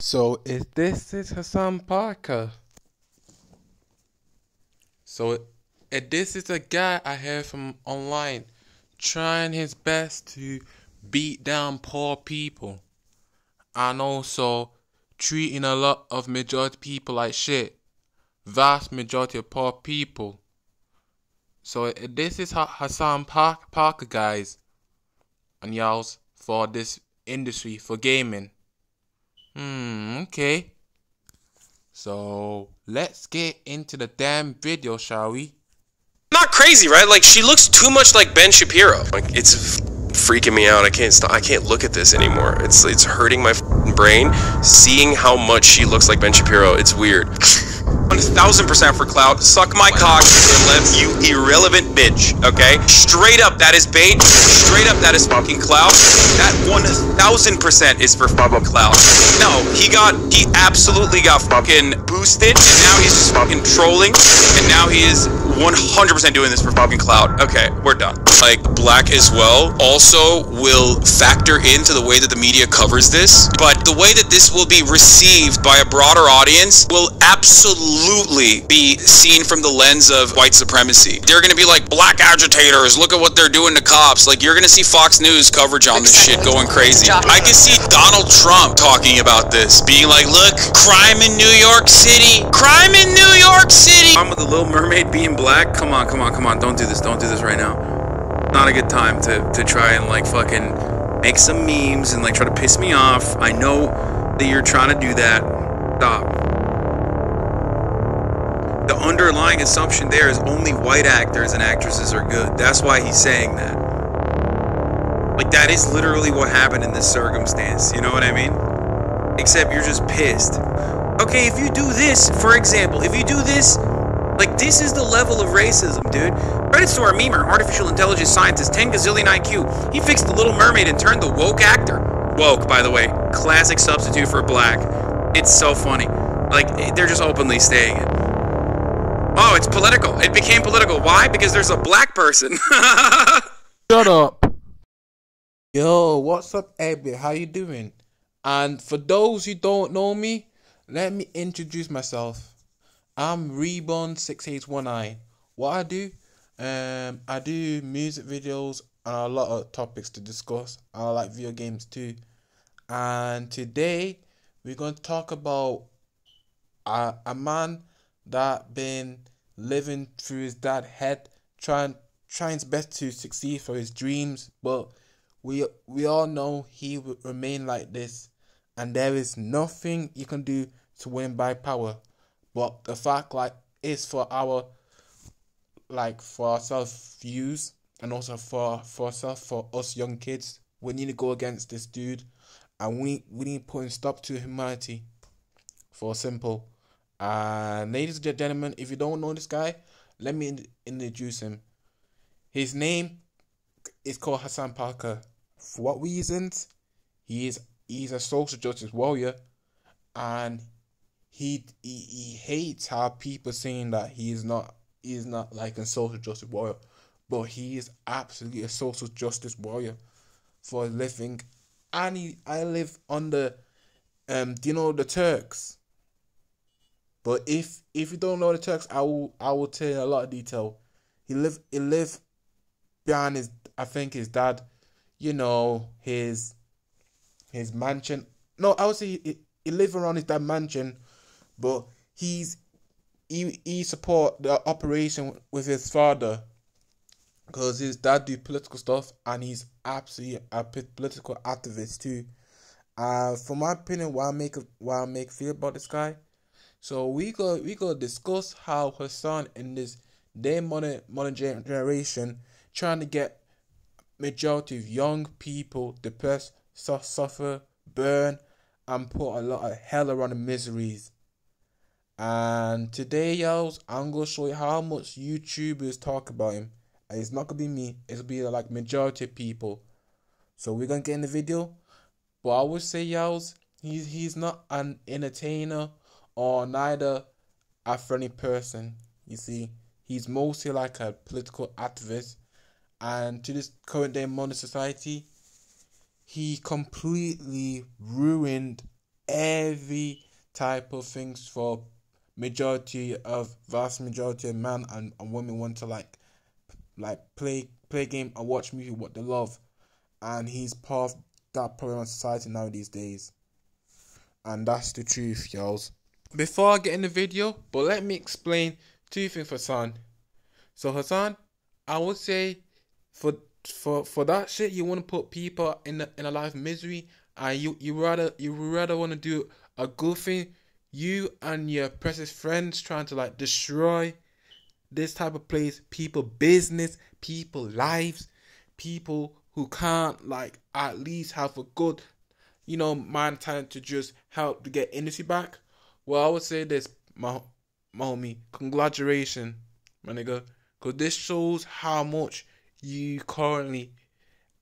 So if this is Hassan Parker. So if this is a guy I heard from online trying his best to beat down poor people and also treating a lot of majority people like shit. Vast majority of poor people. So if this is Hassan Parker guys and y'all's for this industry for gaming. Okay. So let's get into the damn video, shall we? Not crazy, right? Like, she looks too much like Ben Shapiro. Like, it's freaking me out. I can't stop. I can't look at this anymore. It's hurting my brain seeing how much she looks like Ben Shapiro. It's weird. 1000% for clout. Suck my cock, you irrelevant bitch. Okay, straight up, that is bait. Straight up, that is fucking clout. That 1000% is for fucking clout. No, he absolutely got fucking boosted, and now he's just fucking trolling, and now he is 100% doing this for fucking clout. Okay, we're done. Like, black as well also will factor into the way that the media covers this, but the way that this will be received by a broader audience will absolutely be seen from the lens of white supremacy. They're gonna be like, black agitators, look at what they're doing to cops. Like, you're gonna see Fox News coverage on this shit going crazy. I can see Donald Trump talking about this, being like, look, crime in New York City. Crime in New York City. I'm with the Little Mermaid being black. Come on, come on, come on. Don't do this. Don't do this right now. Not a good time to try and like fucking make some memes and like try to piss me off. I know that you're trying to do that. Stop. The underlying assumption there is only white actors and actresses are good. That's why he's saying that. Like, that is literally what happened in this circumstance. You know what I mean? Except you're just pissed. Okay, if you do this, for example, if you do this, like, this is the level of racism, dude. Credits to our memer, artificial intelligence scientist, 10 gazillion IQ. He fixed the Little Mermaid and turned the woke actor. Woke, by the way. Classic substitute for black. It's so funny. Like, they're just openly saying it. Oh, it's political. It became political. Why? Because there's a black person. Shut up. Yo, what's up, everybody? How you doing? And for those who don't know me, let me introduce myself. I'm Reborn6819. What I do music videos and a lot of topics to discuss. I like video games too. And today we're going to talk about a man that been living through his dad's head, trying his best to succeed for his dreams, but we all know he will remain like this, and there is nothing you can do to win by power. But the fact is for our for self views and also for us young kids, we need to go against this dude, and we need to put a stop to humanity. For simple. Ladies and gentlemen, if you don't know this guy, let me introduce him. His name is called Hassan Parker. For what reasons? He's a social justice warrior, and he hates how people saying that he is not like a social justice warrior, but he is absolutely a social justice warrior for a living. And I live under do you know the Turks? But if you don't know the Turks, I will tell you a lot of detail. He lived behind his dad, you know, his mansion. No, I would say he lived around his dad's mansion, but he support the operation with his father because his dad do political stuff and he's absolutely a political activist too. For my opinion, what I make feel about this guy. So we go discuss how Hassan in this modern generation trying to get majority of young people depressed, suffer, burn, and put a lot of hell around the miseries. And today, y'all, I'm gonna show you how much YouTubers talk about him. And it's not gonna be me. It'll be like majority of people. So we're gonna get in the video. But I would say, y'all, he's not an entertainer or neither a friendly person. You see, he's mostly like a political activist, and to this current day modern society, he completely ruined every type of things for vast majority of men and women want to like play game and watch movie what they love, and he's part of that problem in society now these days, and that's the truth, y'all. Before I get in the video, but let me explain two things for Hassan. So Hassan, I would say for that shit, you want to put people in a life of misery, and you rather want to do a good thing. You and your precious friends trying to like destroy this type of place, people business, people lives, people who can't like at least have a good, mind talent to just help to get industry back. Well, I would say this, my homie, congratulations, my nigga, because this shows how much you currently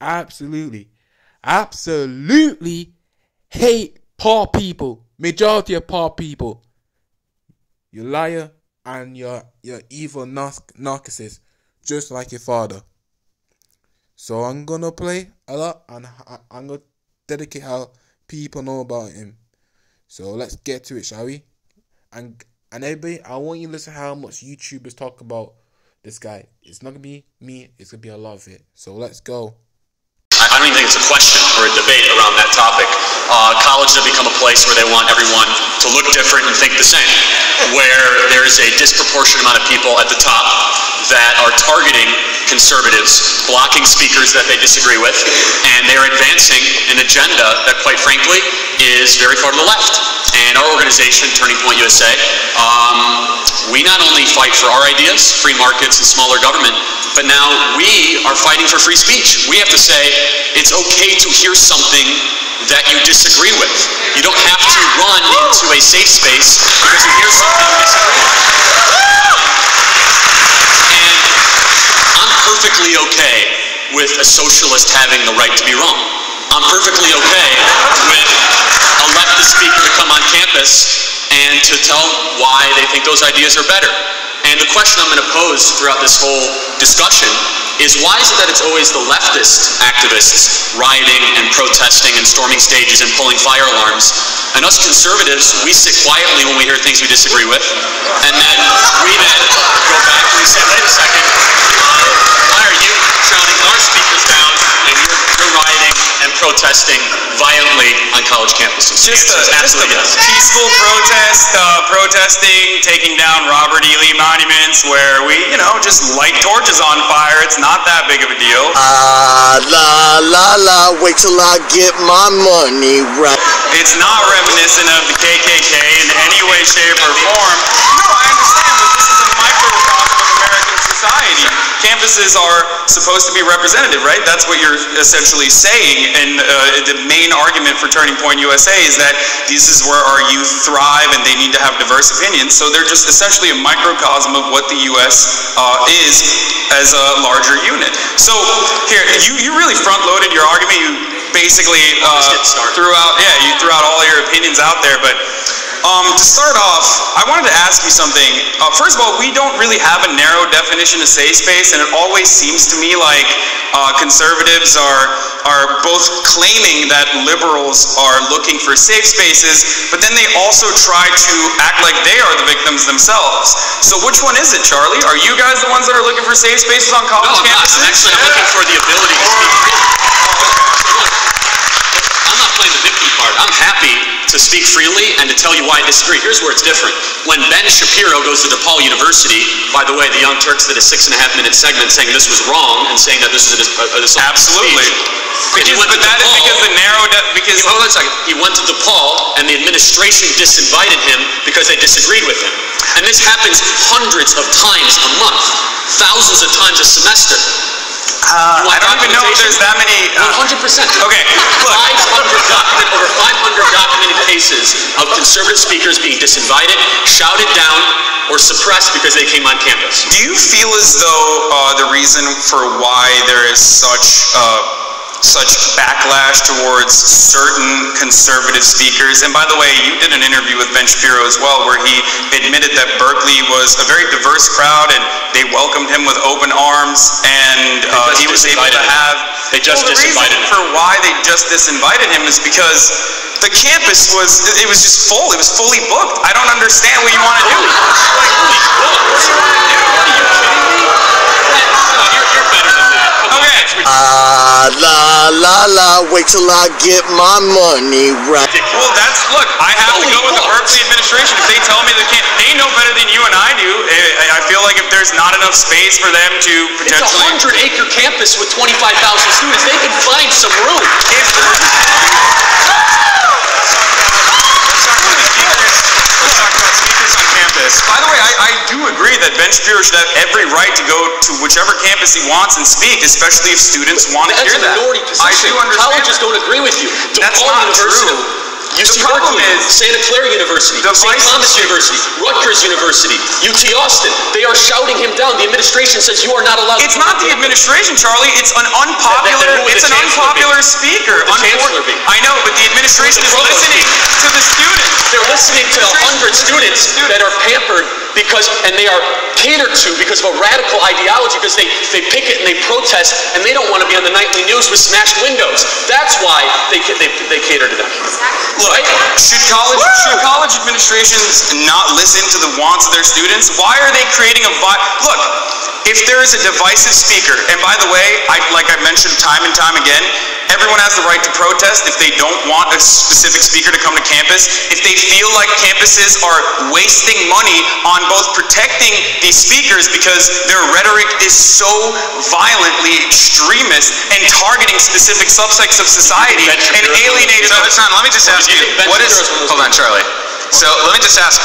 absolutely hate poor people, majority of poor people. You liar and you're evil narcissist, just like your father. So I'm gonna play a lot, and I'm gonna dedicate how people know about him. So let's get to it, shall we? And everybody, I want you to listen how much YouTubers talk about this guy. It's not gonna be me, it's gonna be a lot of it. So let's go. I don't even think it's a question or a debate around that topic. College has become a place where they want everyone to look different and think the same, where there's a disproportionate amount of people at the top that are targeting conservatives, blocking speakers that they disagree with, and they're advancing an agenda that, quite frankly, is very far to the left. And our organization, Turning Point USA, we not only fight for our ideas, free markets and smaller government, but now we are fighting for free speech. We have to say it's okay to hear something that you disagree with. You don't have to run into a safe space because you hear something you disagree with. And I'm perfectly okay with a socialist having the right to be wrong. I'm perfectly okay with a leftist speaker to come on campus and to tell why they think those ideas are better. And the question I'm going to pose throughout this whole discussion is, why is it that it's always the leftist activists rioting and protesting and storming stages and pulling fire alarms, and us conservatives, we sit quietly when we hear things we disagree with, and then we then go back and we say, wait a second, why are you shouting our speakers down and you're rioting and protesting violently on college campuses? Just a peaceful protest, protesting, taking down Robert E. Lee monuments where we, just light torches on fire. It's not that big of a deal. Wait till I get my money right. It's not reminiscent of the KKK in any way, shape, or form. No, I understand, but this is a microcosm of American society. Campuses are supposed to be representative, right? That's what you're essentially saying, and the main argument for Turning Point USA is that this is where our youth thrive and they need to have diverse opinions, so they're just essentially a microcosm of what the U.S. Is as a larger unit. So, here, you really front-loaded your argument. You basically threw out all your opinions out there, but to start off, I wanted to ask you something. First of all, we don't really have a narrow definition of safe space, and it always seems to me like conservatives are both claiming that liberals are looking for safe spaces, but then they also try to act like they are the victims themselves. So which one is it, Charlie? Are you guys the ones that are looking for safe spaces on college campuses? No, I'm not. Actually, I'm looking for the ability to speak freely. I'm not playing the victim card. I'm happy to speak freely and to tell you why I disagree. Here's where it's different. When Ben Shapiro goes to DePaul University, by the way, the Young Turks did a 6.5-minute segment saying this was wrong and saying that this is a absolutely. But that is because the narrow because hold on a second. He went to DePaul and the administration disinvited him because they disagreed with him. And this happens hundreds of times a month, thousands of times a semester. I don't even know if there's that many. 100%. Okay. Look. Over 500 documented cases of conservative speakers being disinvited, shouted down, or suppressed because they came on campus. Do you feel as though the reason for why there is such backlash towards certain conservative speakers, and by the way, you did an interview with Ben Shapiro as well, where he admitted that Berkeley was a very diverse crowd and they welcomed him with open arms, and he was able to have... They just disinvited him. The reason for why they just disinvited him is because the campus was just full. It was fully booked. I don't understand what you want to do. Like, what do you want to do? Are you kidding me? You're better than that. Okay. La la la, wait till I get my money right. Well, look, I have to go with the Berkeley administration. If they tell me they know better than you and I do, I feel like if there's not enough space for them to potentially... It's a 100-acre campus with 25,000 students. They can find some room. Let's talk about speakers on campus. By the way, I do agree that Ben Shapiro should have every right to go to whichever campus he wants and speak, especially if students want to hear that. That's a minority position. I do understand. Colleges don't agree with you. That's not true. UC Berkeley, Santa Clara University, St. Thomas University, Rutgers University, UT Austin. They are shouting him down. The administration says you are not allowed. It's not the administration, Charlie. It's an unpopular. It's an unpopular speaker. I know, but the administration is listening to the students. They're listening to 100 students that are pampered and they are catered to because of a radical ideology, because they picket and they protest and they don't want to be on the nightly news with smashed windows. That's why they cater to them. Look, should college administrations not listen to the wants of their students? Why are they creating look, if there is a divisive speaker, and by the way, like I mentioned time and time again, everyone has the right to protest if they don't want a specific speaker to come to campus. If they feel like campuses are wasting money on both protecting these speakers because their rhetoric is so violently extremist and targeting specific subsects of society and alienating... So, Hassan, let me just ask you, hold on, Charlie. So, let me just ask,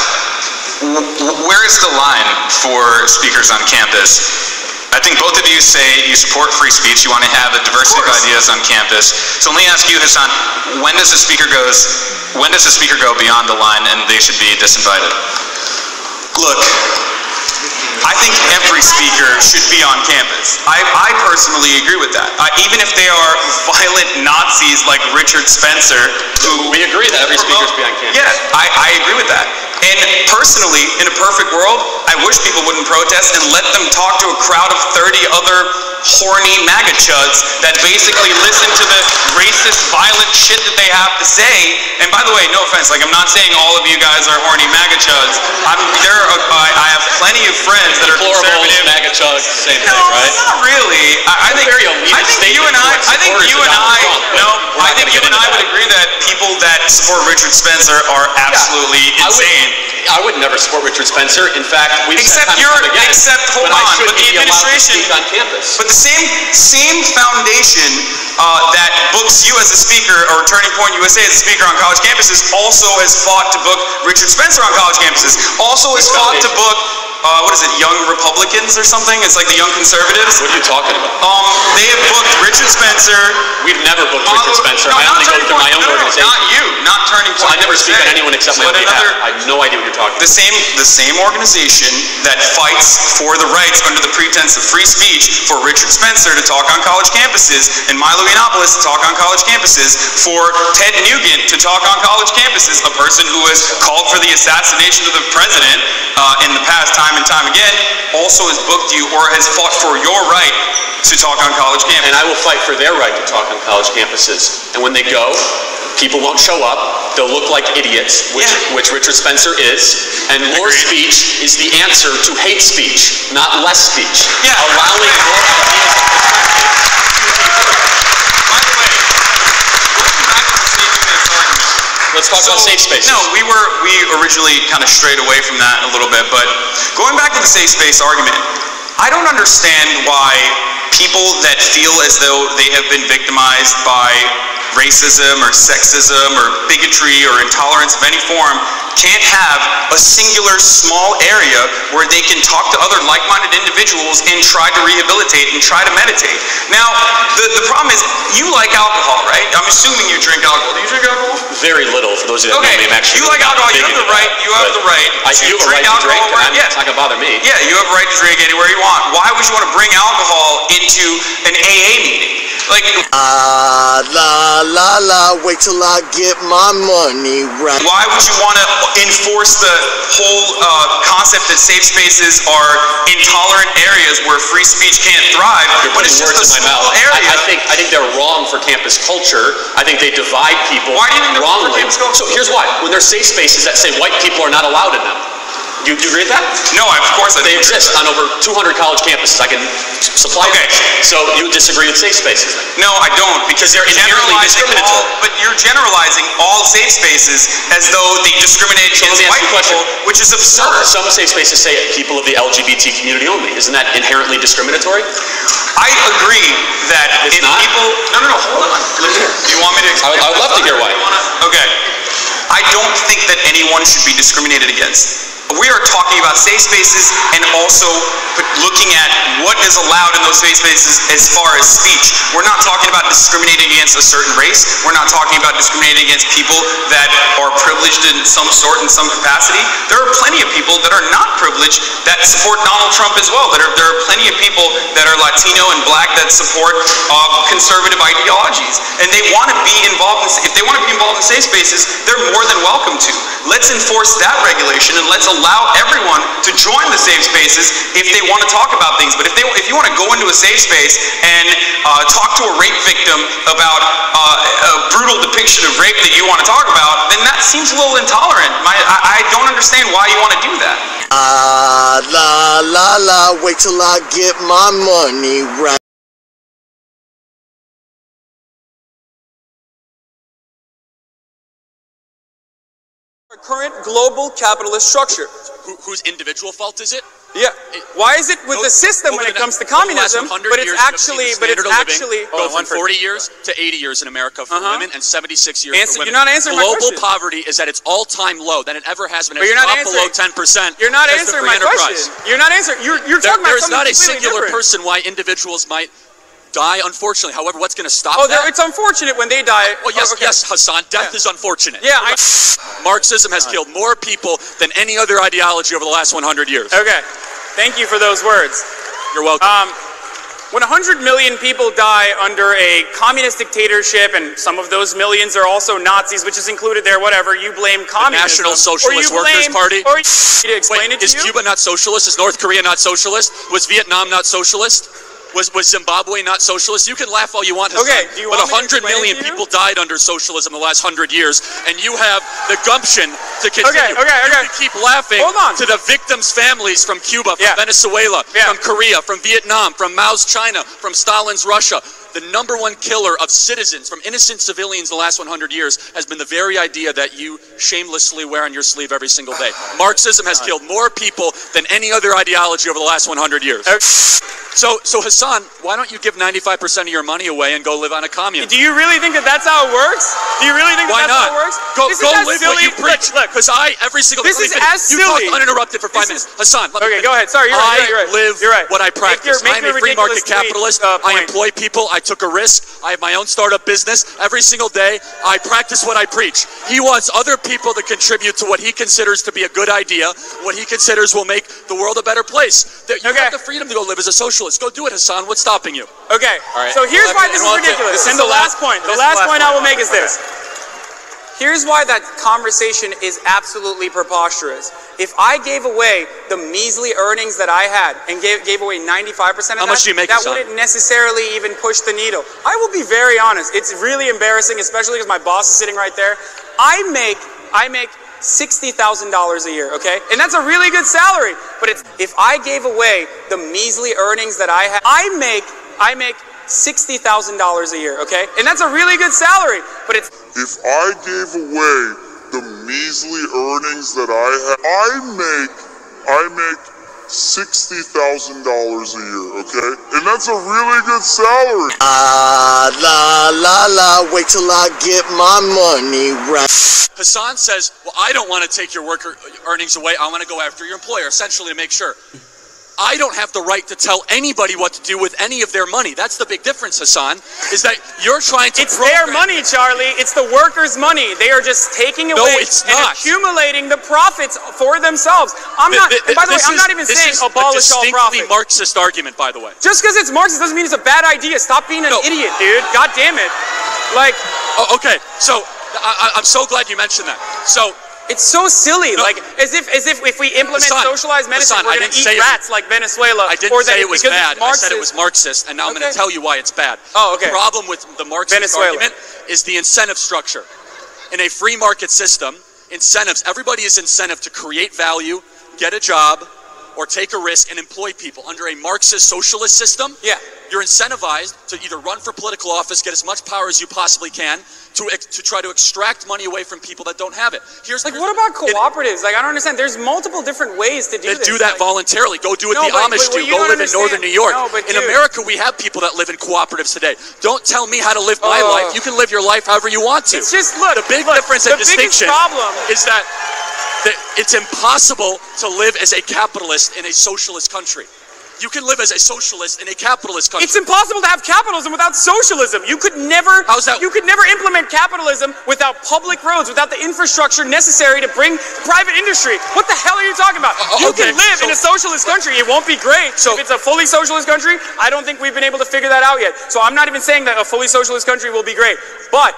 where is the line for speakers on campus? I think both of you say you support free speech, you want to have a diversity of ideas on campus. So let me ask you, Hassan, when does a speaker go beyond the line and they should be disinvited? Look, I think every speaker should be on campus. I personally agree with that. Even if they are violent Nazis like Richard Spencer, who we agree that every speaker should be on campus. Yeah, I agree with that. And personally, in a perfect world, I wish people wouldn't protest and let them talk to a crowd of 30 other horny MAGA chuds that basically listen to the racist, violent shit that they have to say. And by the way, no offense, like I'm not saying all of you guys are horny MAGA chuds. I have plenty of friends that are conservative. MAGA chuds, same thing, no, right? Not really. I think you and I would agree that people that support Richard Spencer are absolutely insane. I would never support Richard Spencer. In fact, hold on, but the administration on campus. But the same foundation that books you as a speaker, or Turning Point USA as a speaker on college campuses, also has fought to book Richard Spencer on college campuses. Also has fought to book what is it, Young Republicans or something? It's like the Young Conservatives. What are you talking about? They have booked Richard Spencer. We've never booked Richard Spencer. I only go through my own organization. Not you, not Turning Point. So I never speak on anyone except my own behalf. I have no idea what you're talking about. The same organization that fights for the rights under the pretense of free speech for Richard Spencer to talk on college campuses and Milo Yiannopoulos to talk on college campuses, for Ted Nugent to talk on college campuses, a person who has called for the assassination of the president in the past time and time again, also has booked you or has fought for your right to talk on college campuses. And I will fight for their right to talk on college campuses. And when they go, people won't show up. They'll look like idiots, which Richard Spencer is. And more speech is the answer to hate speech, not less speech. Yeah. Allowing more ideas. By the way, going back to the safe space argument. Let's talk about safe spaces. No, we originally kind of strayed away from that a little bit, but going back to the safe space argument, I don't understand why people that feel as though they have been victimized by racism or sexism or bigotry or intolerance of any form can't have a singular small area where they can talk to other like-minded individuals and try to rehabilitate and try to meditate. Now, the problem is, you like alcohol, right? I'm assuming you drink alcohol. Do you drink alcohol? Very little, for those of you that know me. I'm actually you like alcohol. You have the right. You have the right to drink alcohol. It's not gonna bother me. Yeah, you have a right to drink anywhere you want. Why would you want to bring alcohol into an AA meeting? Like, la la la, wait till I get my money right. Why would you want to enforce the whole concept that safe spaces are intolerant areas where free speech can't thrive. You're But putting it's just words a in my small mouth. area. I think they're wrong for campus culture. I think they divide people Why do you think they're wrong for wrongly. campus culture? So here's why. When there's safe spaces that say white people are not allowed in them. Do you agree with that? No, of course I They don't agree with exist that. on over 200 college campuses. I can supply Okay. them. So you disagree with safe spaces then? No, I don't, because They're inherently discriminatory. but you're generalizing all safe spaces as though they discriminate So let against me ask white you a question. people, which is absurd. Some safe spaces say people of the LGBT community only. Isn't that inherently discriminatory? I agree that It's if not? people... No, hold on. You want me to explain? I would love to hear why. Okay. I don't think that anyone should be discriminated against. We are talking about safe spaces and also looking at what is allowed in those safe spaces as far as speech. We're not talking about discriminating against a certain race. We're not talking about discriminating against people that are privileged in some sort, in some capacity. There are plenty of people that are not privileged that support Donald Trump as well. There are plenty of people that are Latino and black that support conservative ideologies. And they want to be involved in, if they want to be involved in safe spaces, they're more than welcome to. Let's enforce that regulation and let's allow everyone to join the safe spaces if they want to talk about things. But if you want to go into a safe space and talk to a rape victim about a brutal depiction of rape that you want to talk about, then that seems a little intolerant. I don't understand why you want to do that. La la la, wait till I get my money right. Our current global capitalist structure. Whose individual fault is it? Yeah. Why is it with the system when it comes to communism? But it's actually, go from 40 years to 80 years in America for women and 76 years for women. You're not answering my question. Global poverty is at its all-time low than it ever has been. But you're not below answering. 10%. You're not answering my question. You're not answering. You're talking about something completely different. There is not a singular person why individuals might die, unfortunately. However, what's going to stop that? It's unfortunate when they die. Well, yes, yes, Hassan. Death is unfortunate. Yeah, Marxism has killed more people than any other ideology over the last 100 years. Okay. Thank you for those words. You're welcome. When 100 million people die under a communist dictatorship, and some of those millions are also Nazis, which is included there, whatever, you blame communism. The National Socialist Workers Party. Or to explain it to you? Is Cuba not socialist? Is North Korea not socialist? Was Vietnam not socialist? Was Zimbabwe not socialist? You can laugh all you want, Hassan, okay, do you but want 100 million people died under socialism in the last 100 years, and you have the gumption to continue. You can keep laughing to the victims' families from Cuba, from Venezuela, from Korea, from Vietnam, from Mao's China, from Stalin's Russia. The number one killer of citizens, from innocent civilians in the last 100 years, has been the very idea that you shamelessly wear on your sleeve every single day. Marxism has killed more people than any other ideology over the last 100 years. So Hassan, why don't you give 95% of your money away and go live on a commune? Do you really think that that's how it works? Do you really think that that's how it works? Go live what you preach. Because every single this is as silly. You talk uninterrupted for 5 minutes. Hassan, let me go ahead. Sorry, you're right. I live what I practice. I'm a free market capitalist. I employ people. I took a risk. I have my own startup business. Every single day, I practice what I preach. He wants other people to contribute to what he considers to be a good idea, what he considers will make the world a better place. You have the freedom to go live as a socialist. Go do it, Hassan. What's stopping you? Okay. Right. So here's why this is ridiculous. And the last point I will make is this. Here's why that conversation is absolutely preposterous. If I gave away the measly earnings that I had and gave away 95% of How much do you make, that Hassan? wouldn't necessarily even push the needle. I will be very honest. It's really embarrassing, especially because my boss is sitting right there. I make $60,000 a year, okay? And that's a really good salary. But if I gave away the measly earnings that I have, I make $60,000 a year, okay? And that's a really good salary. But if I gave away the measly earnings that I have, I make $60,000 a year, okay? And that's a really good salary. La la la, wait till I get my money right. Hassan says, well, I don't want to take your worker earnings away. I want to go after your employer, essentially to make sure. I don't have the right to tell anybody what to do with any of their money. That's the big difference, Hassan, is that you're trying to their money, Charlie. It's the workers' money. They are just taking away and accumulating the profits for themselves. I'm not, and by the way, I'm not even saying abolish all profit. This is a distinctly Marxist argument, by the way. Just because it's Marxist doesn't mean it's a bad idea. Stop being an idiot, dude. God damn it. Like. Oh, okay, so I'm so glad you mentioned that. So It's so silly. No. Like as if if we implement Hassan, socialized medicine, Hassan, we're I going to didn't eat say rats like Venezuela. I didn't or that say it was because bad. it's I said it was Marxist. Marxist, and now I'm going Okay. to tell you why it's bad. Oh, okay. The problem with the Marxist Venezuela. argument is the incentive structure. In a free market system, incentives, everybody is incentive to create value, get a job, or take a risk and employ people. Under a Marxist socialist system, Yeah. you're incentivized to either run for political office, get as much power as you possibly can, to try to extract money away from people that don't have it. Like, what about cooperatives? Like, I don't understand. There's multiple different ways to do this. Do that like, voluntarily. Go do what No, the but- Amish but do. you Go don't live in understand. northern New York. No, but in dude. America, we have people that live in cooperatives today. Don't tell me how to live my Oh. life. You can live your life however you want to. It's just, look, the big look, difference the and distinction biggest problem is that it's impossible to live as a capitalist in a socialist country. You can live as a socialist in a capitalist country. It's impossible to have capitalism without socialism. You could never. How's that? You could never implement capitalism without public roads, without the infrastructure necessary to bring private industry. What the hell are you talking about? You okay, can live in a socialist country. It won't be great. So- if it's a fully socialist country, I don't think we've been able to figure that out yet. So I'm not even saying that a fully socialist country will be great. But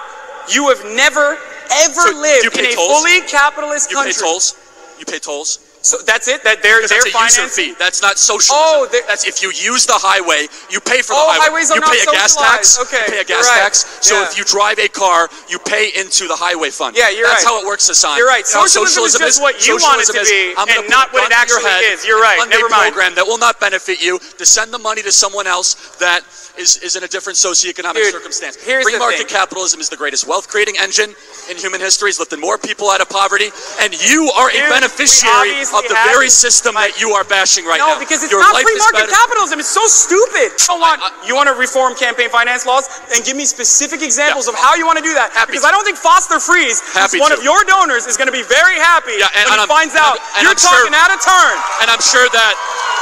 you have never ever So do you lived pay in a tolls? fully capitalist You country. pay tolls. You pay tolls. So that's it. That they're That's a user financing. fee. That's not socialism. Oh, that's if you use the highway, you pay for the Oh, highway. highways are you not pay a gas tax. socialized. Okay, You pay a you're gas right. tax. So Yeah. if you drive a car, you pay into the highway fund. Yeah, you're That's right. how it works, Hassan. You're right. You know how Socialism is just what you want it to be, I'm gonna and put not a what it gun to your actually head is. You're right. and fund Never a mind. program that will not benefit you to send the money to someone else that is in a different socioeconomic Dude, circumstance. here's Free the market thing. capitalism is the greatest wealth-creating engine in human history. It's lifted more people out of poverty, and you are a Dude, beneficiary we of obviously the have- very system that you are bashing right now. No, because it's Your not life free is market better- capitalism. It's so stupid. You want to reform campaign finance laws? And give me specific examples of how you want to do that. Happy because to. I don't think Foster Freeze, who's Happy one to. of your donors, is going to be very happy Yeah, and when he I'm- finds out and you're I'm sure- talking out of turn. And I'm sure that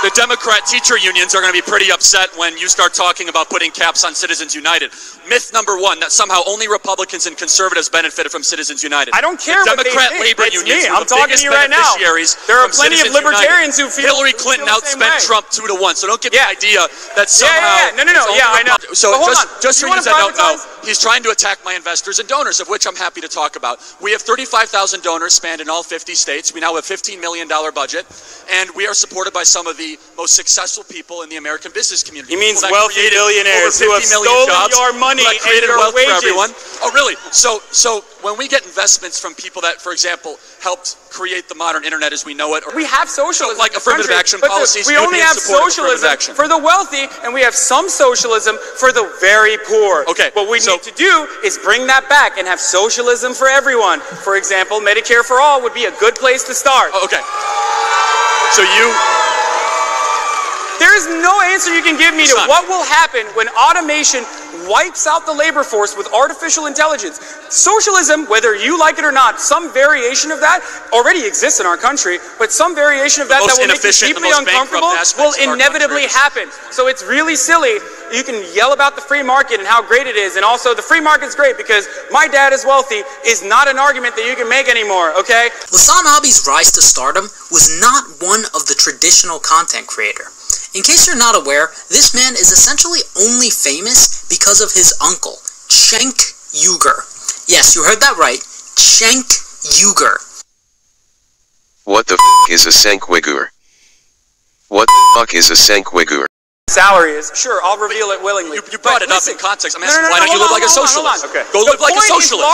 the Democrat teacher unions are going to be pretty upset when you start talking about putting caps on Citizens United. Myth number one, that somehow only Republicans and conservatives benefited from Citizens United. I don't care the what they Democrat think. labor It's unions me. were I'm the talking to biggest you right now. beneficiaries There are from plenty of Citizens libertarians United. who feel Hillary the Clinton same outspent way. Trump 2-1, so don't get Yeah. the idea that somehow... Yeah. No. it's only Yeah, I know. So But hold just, on. just You so you wanna guys don't know, privatize? he's trying to attack my investors and donors, of which I'm happy to talk about. We have 35,000 donors spanned in all 50 states. We now have a $15 million budget, and we are supported by some of the most successful people in the American business community. He means People that wealthy created billionaires over who have 50 million stolen jobs, your money that and created your wealth wages. for everyone. Oh, really? So when we get investments from people that, for example, helped create the modern internet as we know it, or We have socialism, like in this affirmative country, action but policies, we you'd only be in have support of affirmative socialism action. for the wealthy, and we have some socialism for the very poor. Okay, What we so- need to do is bring that back and have socialism for everyone. For example, Medicare for all would be a good place to start. Oh, okay. So There is no answer you can give me to Hassan. what will happen when automation wipes out the labor force with artificial intelligence. Socialism, whether you like it or not, some variation of that already exists in our country, but some variation of that most that will make you inefficient, the deeply most bankrupt uncomfortable aspects will of our inevitably country. happen. So it's really silly. You can yell about the free market and how great it is, and also the free market's great because my dad is wealthy is not an argument that you can make anymore, okay? Hassan Abi's rise to stardom was not one of the traditional content creator. In case you're not aware, this man is essentially only famous because of his uncle, Cenk Uygur. Yes, you heard that right, Cenk Uygur. What the f is a Cenk Uygur? What the fuck is a Cenk Uygur? Salary is, sure, I'll reveal it willingly. you brought But it up listen, in context. I'm no, asking, no, why don't you hold live like a on, hold socialist? on. Okay. Go live like a socialist.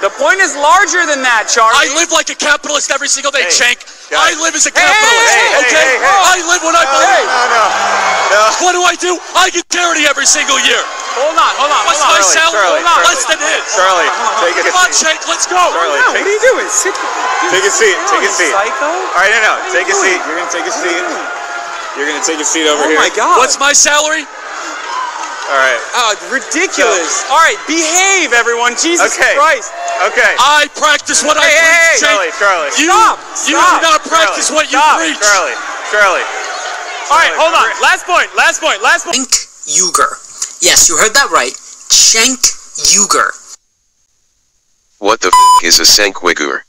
The point is larger than that, Charlie. I live like a capitalist every single day, Cenk. guys. I live as a capitalist, okay? I live when I believe. No. What do? I get charity every single year. Hold on. What's my salary? Charlie. Less than his. Charlie, take a Come on, seat. Cenk, let's go. Charlie, What are you doing? Sit. Take a seat. Take a seat. Psycho. All right, no. What are Take you a seat. doing? You're gonna take a seat. You're gonna take a seat over Oh here. my God. What's my salary? All right. Ridiculous. All right, behave, everyone. Jesus Okay. Christ. Okay. I practice what I Hey, preach, Cenk. Charlie. You do Stop. not practice what you preach. Charlie. All right, hold on. Last point. Cenk Uygur. Yes, you heard that right, Cenk Uygur. What the f is a Cenk Uygur?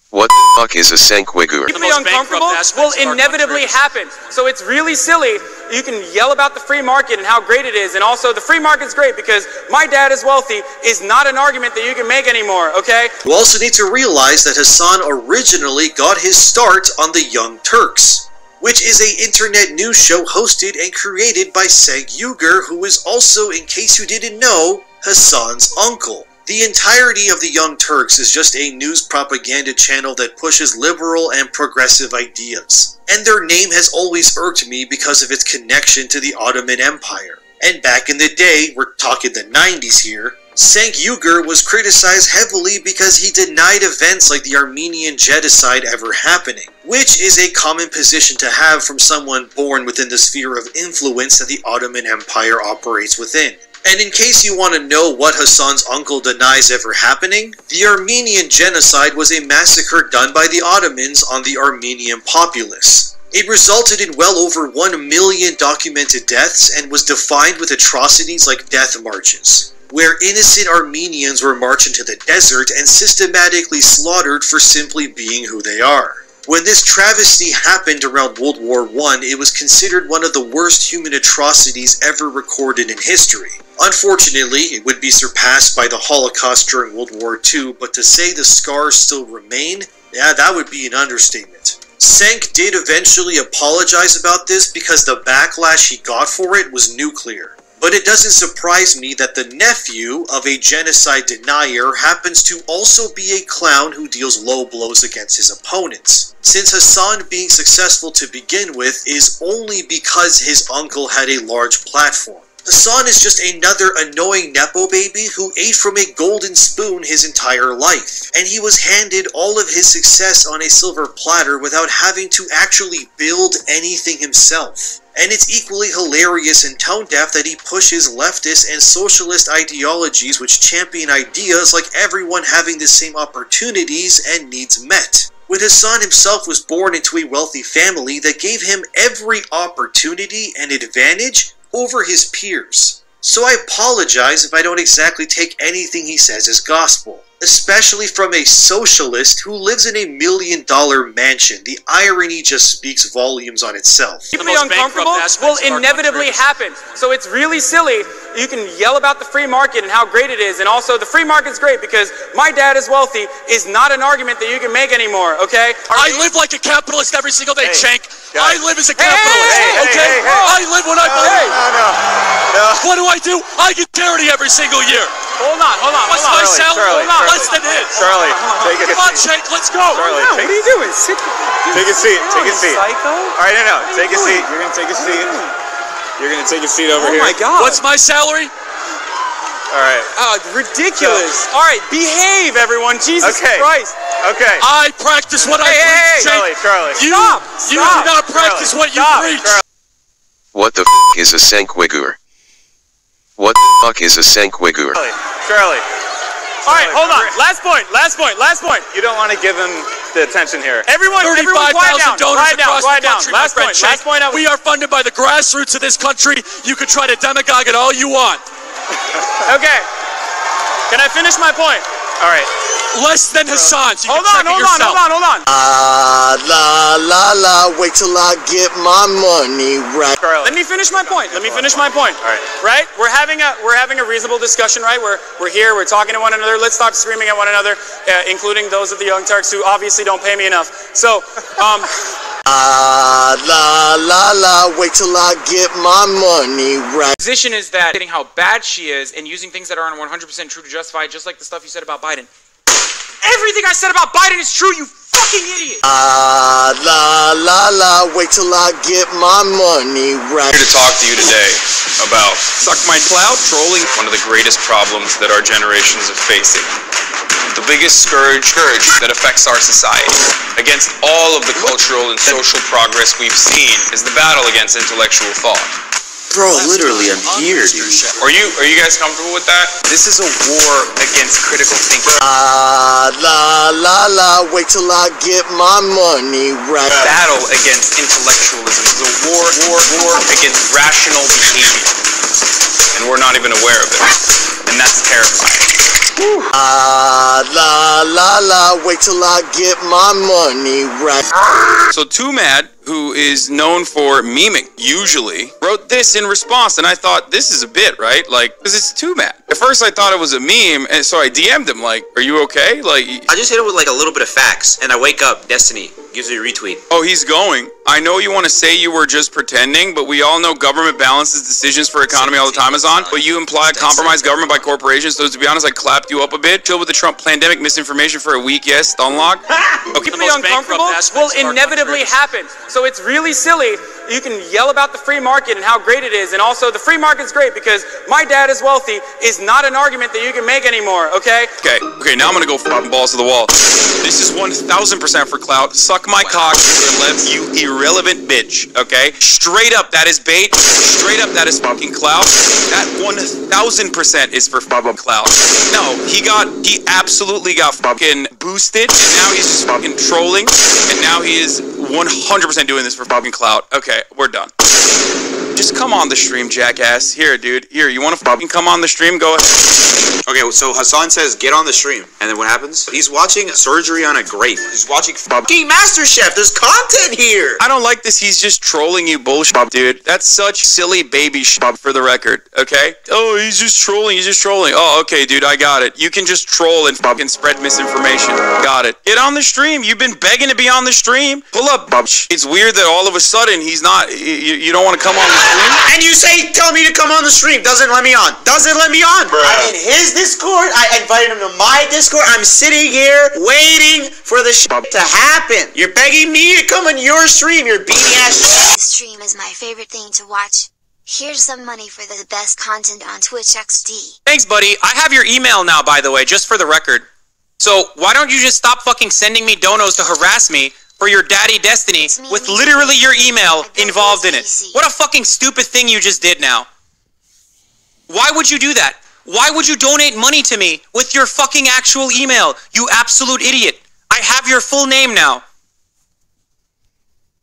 What the fuck is a Cenk Uygur? Deeply most uncomfortable bankrupt aspects will of our inevitably country. happen. So it's really silly. you can yell about the free market and how great it is, and also the free market's great because my dad is wealthy is not an argument that you can make anymore, okay? You also need to realize that Hassan originally got his start on the Young Turks, which is an internet news show hosted and created by Cenk Uygur, who is also, in case you didn't know, Hassan's uncle. The entirety of the Young Turks is just a news propaganda channel that pushes liberal and progressive ideas. And their name has always irked me because of its connection to the Ottoman Empire. And back in the day, we're talking the 90s here, Cenk Uygur was criticized heavily because he denied events like the Armenian genocide ever happening, which is a common position to have from someone born within the sphere of influence that the Ottoman Empire operates within. And in case you want to know what Hassan's uncle denies ever happening, the Armenian genocide was a massacre done by the Ottomans on the Armenian populace. It resulted in well over 1 million documented deaths and was defined with atrocities like death marches, where innocent Armenians were marched into the desert and systematically slaughtered for simply being who they are. When this travesty happened around World War I, it was considered one of the worst human atrocities ever recorded in history. Unfortunately, it would be surpassed by the Holocaust during World War II, but to say the scars still remain, yeah, that would be an understatement. Cenk did eventually apologize about this because the backlash he got for it was nuclear. But it doesn't surprise me that the nephew of a genocide denier happens to also be a clown who deals low blows against his opponents, since Hassan being successful to begin with is only because his uncle had a large platform. Hassan is just another annoying nepo baby who ate from a golden spoon his entire life, and he was handed all of his success on a silver platter without having to actually build anything himself. And it's equally hilarious and tone-deaf that he pushes leftist and socialist ideologies which champion ideas like everyone having the same opportunities and needs met. When Hassan himself was born into a wealthy family that gave him every opportunity and advantage over his peers. So I apologize if I don't exactly take anything he says as gospel, especially from a socialist who lives in $1 million mansion. The irony just speaks volumes on itself. Deeply uncomfortable will inevitably happen. So it's really silly. You can yell about the free market and how great it is, and also the free market's great because my dad is wealthy is not an argument that you can make anymore, okay? I live like a capitalist every single day, Cenk. I live as a capitalist, okay? I live when I believe. No. What do? I get charity every single year. Hold on. What's my salary? Less than his. Charlie, take a seat. Come on, Cenk, let's go. Charlie, what are you doing? Take a seat. Take a seat. Psycho? All right, no. Take a seat. You're gonna take a seat. You're gonna take a seat over here. Oh my God. What's my salary? All right. Ridiculous. All right, behave, everyone. Jesus Christ. Okay. I practice what I preach, Cenk. Charlie. You do not practice what you preach. What the is a Cenk Uygur? What the is a Cenk Uygur? Charlie. All right, hold on. Last point. You don't want to give him the attention here. Everyone, 35,000 donors across the country. Last point. We are funded by the grassroots of this country. You can try to demagogue it all you want. Okay. Can I finish my point? All right. Less than Hassan. So Hold on. La, wait till I get my money right. Let me finish my point. All right. Right? We're having a reasonable discussion, right? We're here, we're talking to one another. Let's stop screaming at one another, including those of the Young Turks who obviously don't pay me enough. So, wait till I get my money right. Position is that getting how bad she is and using things that aren't 100% true to justify it, just like the stuff you said about Biden. Everything I said about Biden is true, you fucking idiot! Wait till I get my money right. Here to talk to you today about suck my clout, trolling, one of the greatest problems that our generations are facing. The biggest scourge that affects our society. Against all of the cultural and social progress we've seen is the battle against intellectual thought. Bro, literally, I'm here, dude. Are you guys comfortable with that? This is a war against critical thinking. Wait till I get my money right. Battle against intellectualism is a war against rational behavior. And we're not even aware of it. And that's terrifying. Wait till I get my money right. So Too Mad, who is known for memeing, usually, wrote this in response, and I thought, this is a bit, right? Like, because it's too mad. At first, I thought it was a meme, and so I DM'd him, like, are you okay? Like, I just hit him with, like, a little bit of facts, and I wake up, Destiny gives me a retweet. Oh, he's going. I know you want to say you were just pretending, but we all know government balances decisions for economy all the time, Hassan. But you imply compromised government by corporations, so to be honest, I clapped you up a bit. Chill with the Trump pandemic misinformation for a week, yes, unlock. Okay. To be uncomfortable will inevitably happen. So it's really silly. You can yell about the free market and how great it is, and also the free market's great because my dad is wealthy is not an argument that you can make anymore, okay? Okay, now I'm gonna go fucking balls to the wall. This is 1000% for clout. Suck my cock, you irrelevant bitch, okay? Straight up, that is bait. Straight up, that is fucking clout. That 1000% is for fucking clout. No, he absolutely got fucking boosted, and now he's just fucking trolling, and now he is 100% doing this for fucking clout. Okay, we're done. Just come on the stream, jackass. Here, dude. Here, you want to fucking come on the stream? Go ahead. Okay, so Hassan says, get on the stream. And then what happens? He's watching surgery on a grape. He's watching fucking MasterChef. There's content here. I don't like this. He's just trolling you bullshit, dude. That's such silly baby shit for the record, okay? Oh, he's just trolling. He's just trolling. Oh, okay, dude. I got it. You can just troll and fucking spread misinformation. Got it. Get on the stream. You've been begging to be on the stream. Pull up, bitch. It's weird that all of a sudden he's not. You don't want to come on the stream? And you say, tell me to come on the stream. Doesn't let me on. Doesn't let me on. Bruh. I'm in his Discord. I invited him to my Discord. I'm sitting here waiting for the shit to happen. You're begging me to come on your stream. Your beanie ass. This stream is my favorite thing to watch. Here's some money for the best content on Twitch XD. Thanks, buddy. I have your email now, by the way, just for the record. So why don't you just stop fucking sending me donos to harass me for your daddy Destiny with literally your email involved in it? What a fucking stupid thing you just did now. Why would you do that? Why would you donate money to me with your fucking actual email? You absolute idiot. I have your full name now.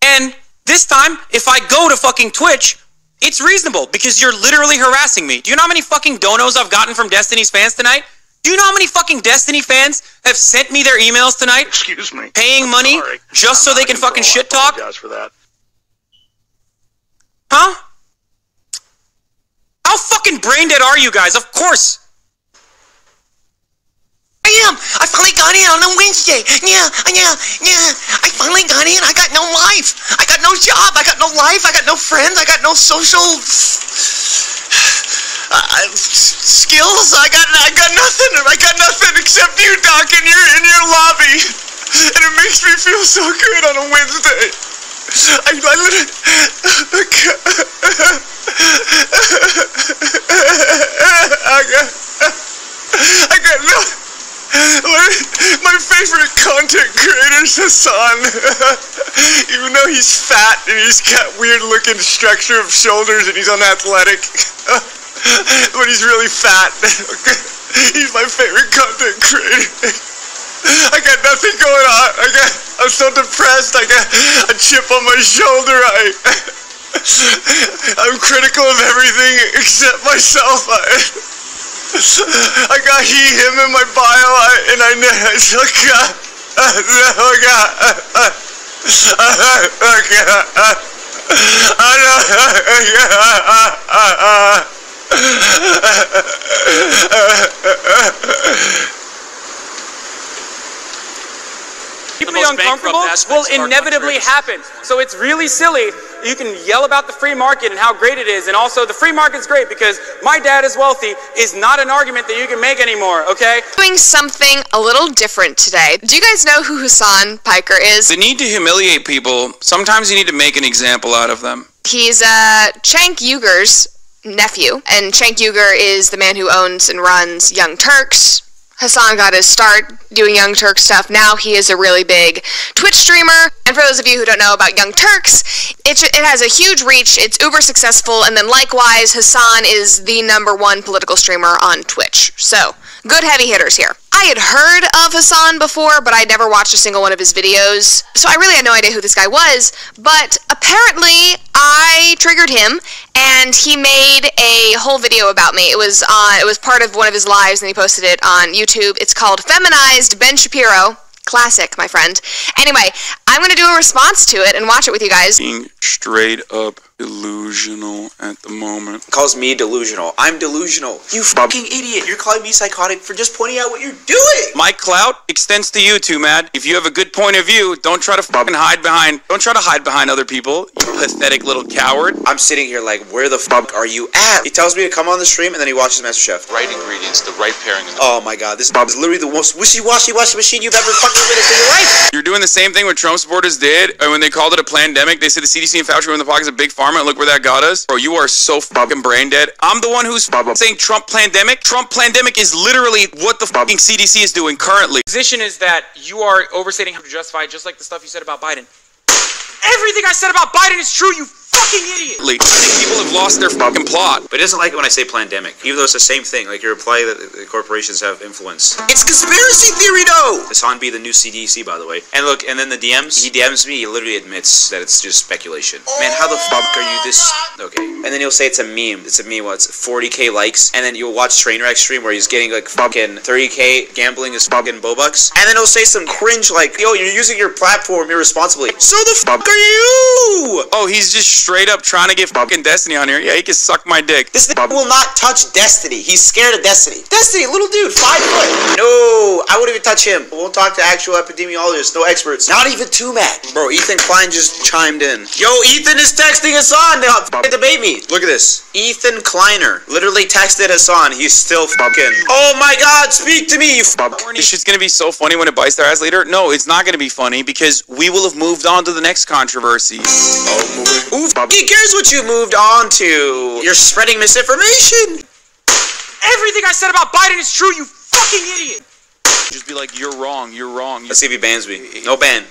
And this time, if I go to fucking Twitch, it's reasonable because you're literally harassing me. Do you know how many fucking donos I've gotten from Destiny's fans tonight? Do you know how many fucking Destiny fans have sent me their emails tonight? Excuse me. Paying money just so they can fucking shit talk? I apologize for that. Huh? How fucking brain dead are you guys? Of course. I am. I finally got in on a Wednesday. Yeah. I finally got in. I got no life. I got no job. I got no life. I got no friends. I got no social skills. I got nothing. I got nothing except you, Doc, in your lobby, and it makes me feel so good on a Wednesday. I literally. I got no. My favorite content creator is Hassan. Even though he's fat and he's got weird looking structure of shoulders and he's unathletic. But he's really fat. He's my favorite content creator. I got nothing going on. I'm so depressed. I got a chip on my shoulder. I'm critical of everything except myself. I got he, him in my bio, and I still got, Keep me uncomfortable will inevitably happen. So it's really silly. You can yell about the free market and how great it is, and also the free market's great because my dad is wealthy is not an argument that you can make anymore, okay? Doing something a little different today. Do you guys know who Hassan Pikar is? The need to humiliate people, sometimes you need to make an example out of them. He's Cenk Uyghur's nephew, and Cenk Uyghur is the man who owns and runs Young Turks. Hassan got his start doing Young Turks stuff. Now he is a really big Twitch streamer. And for those of you who don't know about Young Turks, it has a huge reach. It's uber successful. And then likewise, Hassan is the #1 political streamer on Twitch. So, good heavy hitters here. I had heard of Hassan before, but I'd never watched a single one of his videos. So I really had no idea who this guy was. But apparently, I triggered him, and he made a whole video about me. It was part of one of his lives, and he posted it on YouTube. It's called Feminized Ben Shapiro. Classic, my friend. Anyway, I'm going to do a response to it and watch it with you guys. Being straight up delusional at the moment. Calls me delusional. I'm delusional. You fucking idiot. You're calling me psychotic for just pointing out what you're doing. My clout extends to you too, Matt. If you have a good point of view, don't try to hide behind other people, you pathetic little coward. I'm sitting here like, where the fuck are you at? He tells me to come on the stream and then he watches MasterChef. Right ingredients, the right pairing. Oh my god, this is literally the most wishy-washy washing machine you've ever fucking witnessed in your life. You're doing the same thing what Trump supporters did, and when they called it a pandemic, they said the CDC and Fauci were in the pockets of big pharma, and look where that got us. Bro, you are so fucking brain dead. I'm the one who's saying Trump pandemic. Trump pandemic is literally what the fucking CDC is doing currently. The position is that you are overstating how to justify it, just like the stuff you said about Biden. Everything I said about Biden is true, you fucking idiot! I think people have lost their fucking plot. But it doesn't like it when I say pandemic, even though it's the same thing. Like, you're implying that the corporations have influence. It's conspiracy theory, though! Hassan be the new CDC, by the way. And look, and then the DMs, he DMs me, he literally admits that it's just speculation. Man, how the fuck are you this... Okay. And then he'll say it's a meme. It's a meme, well, it's 40k likes. And then you'll watch Trainwreck stream where he's getting like fucking 30k, gambling his fucking Bobucks. And then he'll say some cringe like, yo, you're using your platform irresponsibly. So the fuck are you? Oh, he's just straight up trying to get fucking Destiny on here. Yeah, he can suck my dick. This nigga will not touch Destiny. He's scared of Destiny. Destiny, little dude, 5 foot. No, I wouldn't even touch him. Won't talk to actual epidemiologists, no experts. Not even 2Mac. Bro, Ethan Klein just chimed in. Yo, Ethan is texting Hassan to debate me. Look at this. Ethan Kleiner literally texted Hassan. He's still fucking. Oh my god, speak to me, you fuck. This shit's gonna be so funny when it bites their ass later. No, it's not gonna be funny because we will have moved on to the next controversy. Who fucking cares what you moved on to? You're spreading misinformation. Everything I said about Biden is true, you fucking idiot! Just be like, you're wrong, you're wrong. Let's see if he bans me. No ban.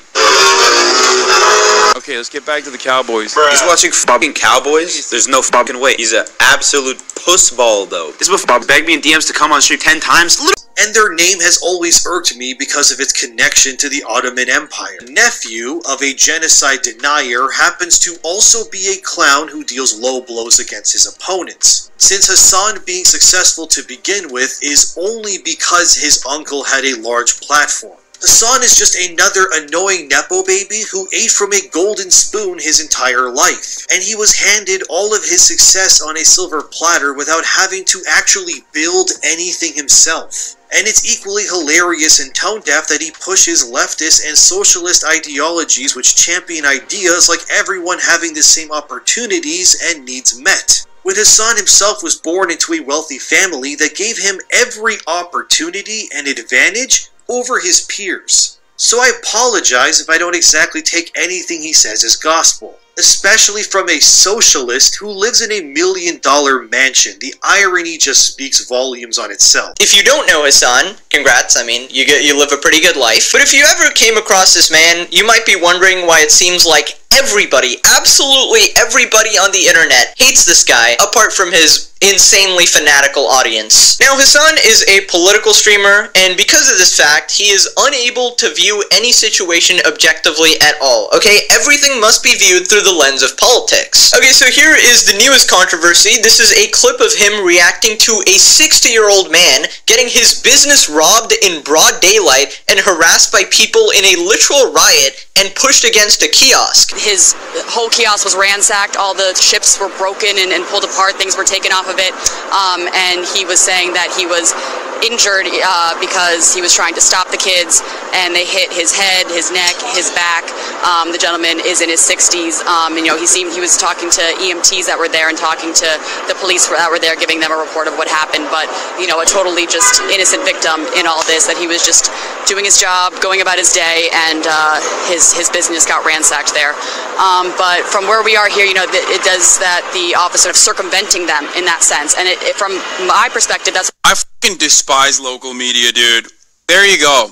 Okay, let's get back to the Cowboys. He's watching fucking Cowboys? There's no fucking way. He's an absolute pussball, though. This motherfucker begged me in DMs to come on stream 10 times. And their name has always irked me because of its connection to the Ottoman Empire. The nephew of a genocide denier happens to also be a clown who deals low blows against his opponents. Since Hassan being successful to begin with is only because his uncle had a large platform. Hassan is just another annoying nepo baby who ate from a golden spoon his entire life, and he was handed all of his success on a silver platter without having to actually build anything himself. And it's equally hilarious and tone-deaf that he pushes leftist and socialist ideologies which champion ideas like everyone having the same opportunities and needs met. When Hassan himself was born into a wealthy family that gave him every opportunity and advantage over his peers. So I apologize if I don't exactly take anything he says as gospel. Especially from a socialist who lives in $1 million mansion. The irony just speaks volumes on itself. If you don't know Hassan, congrats, I mean, you live a pretty good life. But if you ever came across this man, you might be wondering why it seems like everybody, absolutely everybody on the internet hates this guy, apart from his insanely fanatical audience. Now, Hassan is a political streamer, and because of this fact, he is unable to view any situation objectively at all, okay? Everything must be viewed through the lens of politics. Okay, so here is the newest controversy. This is a clip of him reacting to a 60-year-old man getting his business robbed in broad daylight and harassed by people in a literal riot and pushed against a kiosk. His whole kiosk was ransacked, all the ships were broken and pulled apart, things were taken off of it, and he was saying that he was injured because he was trying to stop the kids and they hit his head, his neck, his back. The gentleman is in his 60s, and you know, he was talking to EMTs that were there and talking to the police that were there, giving them a report of what happened, but you know, a totally just innocent victim in all this, that he was just doing his job, going about his day, and his business got ransacked there. But from where we are here, you know, it does that the opposite of circumventing them in that sense, and from my perspective, that's... I fucking despise local media, dude. There you go.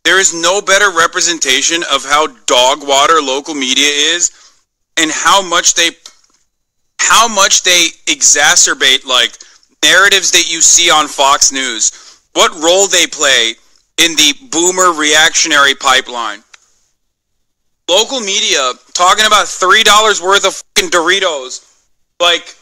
There is no better representation of how dog water local media is, and how much they exacerbate, like, narratives that you see on Fox News. What role they play in the boomer reactionary pipeline. Local media talking about $3 worth of fucking Doritos, like,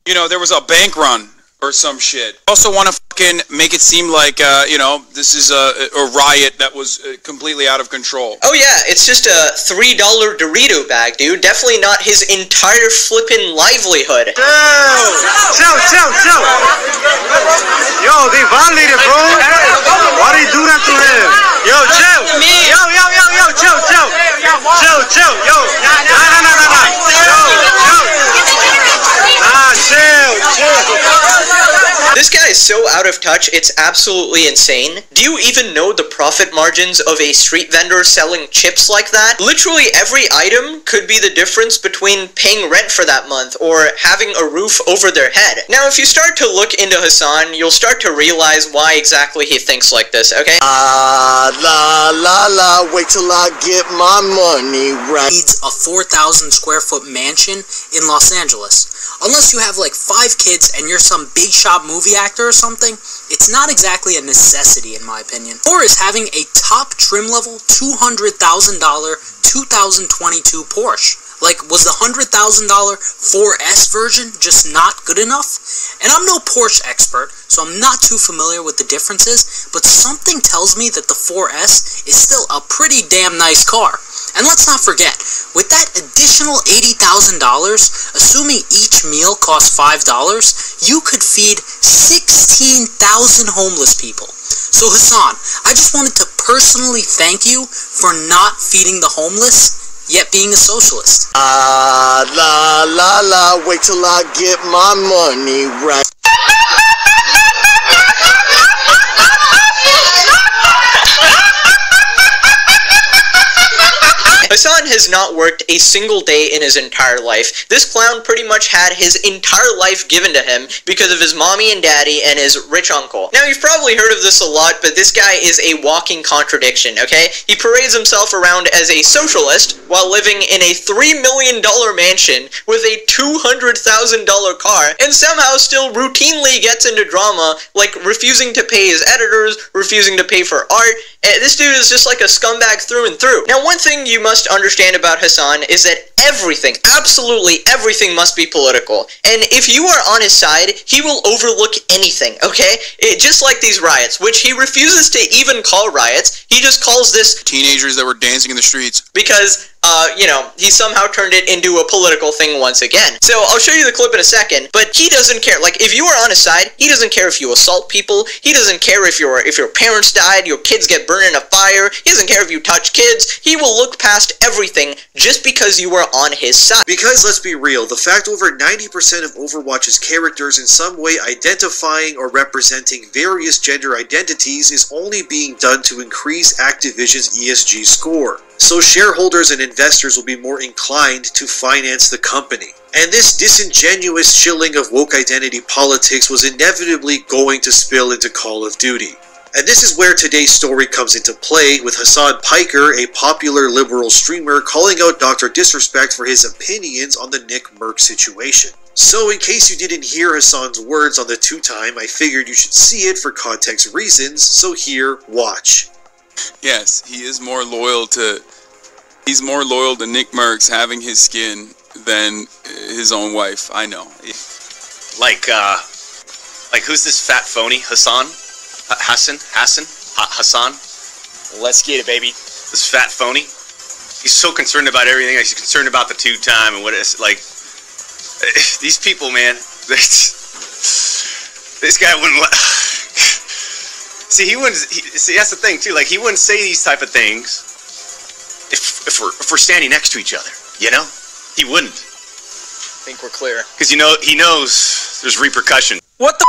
you know, there was a bank run. or some shit. Also want to fucking make it seem like, you know, this is a riot that was completely out of control. Oh yeah, it's just a $3 Dorito bag, dude. Definitely not his entire flippin' livelihood. Chill. Yo, they violated, bro. Why do you do that to him? Yo, chill. Yo, chill. Chill. Yo. Nah, chill. This guy is so out of touch, it's absolutely insane. Do you even know the profit margins of a street vendor selling chips like that? Literally every item could be the difference between paying rent for that month or having a roof over their head. Now, if you start to look into Hassan, you'll start to realize why exactly he thinks like this, okay? Wait till I get my money right. Needs a 4,000 square foot mansion in Los Angeles. Unless you have like 5 kids and you're some big shot movie actor or something, it's not exactly a necessity in my opinion. Or is having a top trim level $200,000 2022 Porsche. Like, was the $100,000 4S version just not good enough? And I'm no Porsche expert, so I'm not too familiar with the differences, but something tells me that the 4S is still a pretty damn nice car. And let's not forget, with that additional $80,000, assuming each meal costs $5, you could feed 16,000 homeless people. So Hassan, I just wanted to personally thank you for not feeding the homeless, yet being a socialist. Wait till I get my money right. Hassan has not worked a single day in his entire life. This clown pretty much had his entire life given to him because of his mommy and daddy and his rich uncle. Now, you've probably heard of this a lot, but this guy is a walking contradiction, okay? He parades himself around as a socialist while living in a $3 million mansion with a $200,000 car and somehow still routinely gets into drama, like refusing to pay his editors, refusing to pay for art. This dude is just like a scumbag through and through. Now, one thing you must understand about Hassan is that everything, absolutely everything must be political. And if you are on his side, he will overlook anything, okay? Just like these riots, which he refuses to even call riots. He just calls this teenagers that were dancing in the streets. Because, you know, he somehow turned it into a political thing once again. So I'll show you the clip in a second, but he doesn't care. Like, if you are on his side, he doesn't care if you assault people. He doesn't care if your parents died, your kids get burned in a fire. He doesn't care if you touch kids. He will look past everything just because you are on his side. Because let's be real, the fact over 90% of Overwatch's characters in some way identifying or representing various gender identities is only being done to increase Activision's ESG score. So shareholders and investors will be more inclined to finance the company. And this disingenuous shilling of woke identity politics was inevitably going to spill into Call of Duty. And this is where today's story comes into play, with Hassan Pikar, a popular liberal streamer, calling out Dr. Disrespect for his opinions on the Nick Merck situation. So in case you didn't hear Hassan's words on the 2-time, I figured you should see it for context reasons, so here, watch. Yes, he is more loyal to Nick Merckx having his skin than his own wife. I know. Like who's this fat phony? Hassan? Hassan? Let's get it, baby. This fat phony. He's so concerned about everything. He's concerned about the 2-time and what it's like. These people, man. This guy wouldn't let. See, that's the thing too. Like, he wouldn't say these type of things if we're standing next to each other. You know, he wouldn't. I think we're clear. Because he knows there's repercussion. What the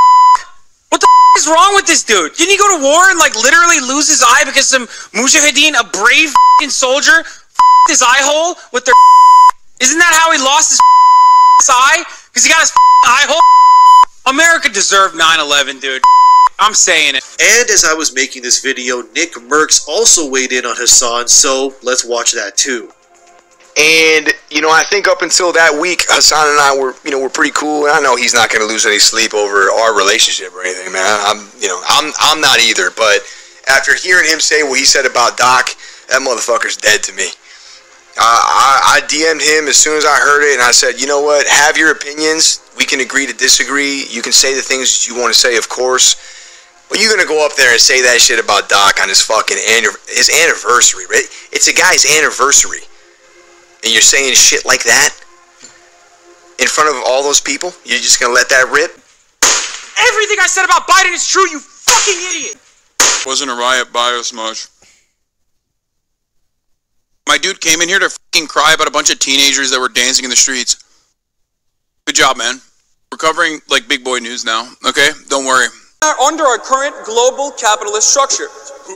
is wrong with this dude? Didn't he go to war and like literally lose his eye because some mujahideen, a brave soldier, his eye hole with their? Isn't that how he lost his eye? Because he got his eye hole. America deserved 9/11, dude. I'm saying it. And as I was making this video, Nick Merckx also weighed in on Hassan, so let's watch that too. And, you know, I think up until that week, Hassan and I were pretty cool. And I know he's not going to lose any sleep over our relationship or anything, man. I'm not either. But after hearing him say what he said about Doc, that motherfucker's dead to me. I DM'd him as soon as I heard it, and I said, you know what, have your opinions. We can agree to disagree. You can say the things that you want to say, of course. But you're going to go up there and say that shit about Doc on his fucking his anniversary, right? It's a guy's anniversary. And you're saying shit like that in front of all those people? You're just going to let that rip? Everything I said about Biden is true, you fucking idiot! Wasn't a riot bias much. My dude came in here to fucking cry about a bunch of teenagers that were dancing in the streets. Good job, man. We're covering, like, big boy news now, okay? Don't worry. Under our current global capitalist structure.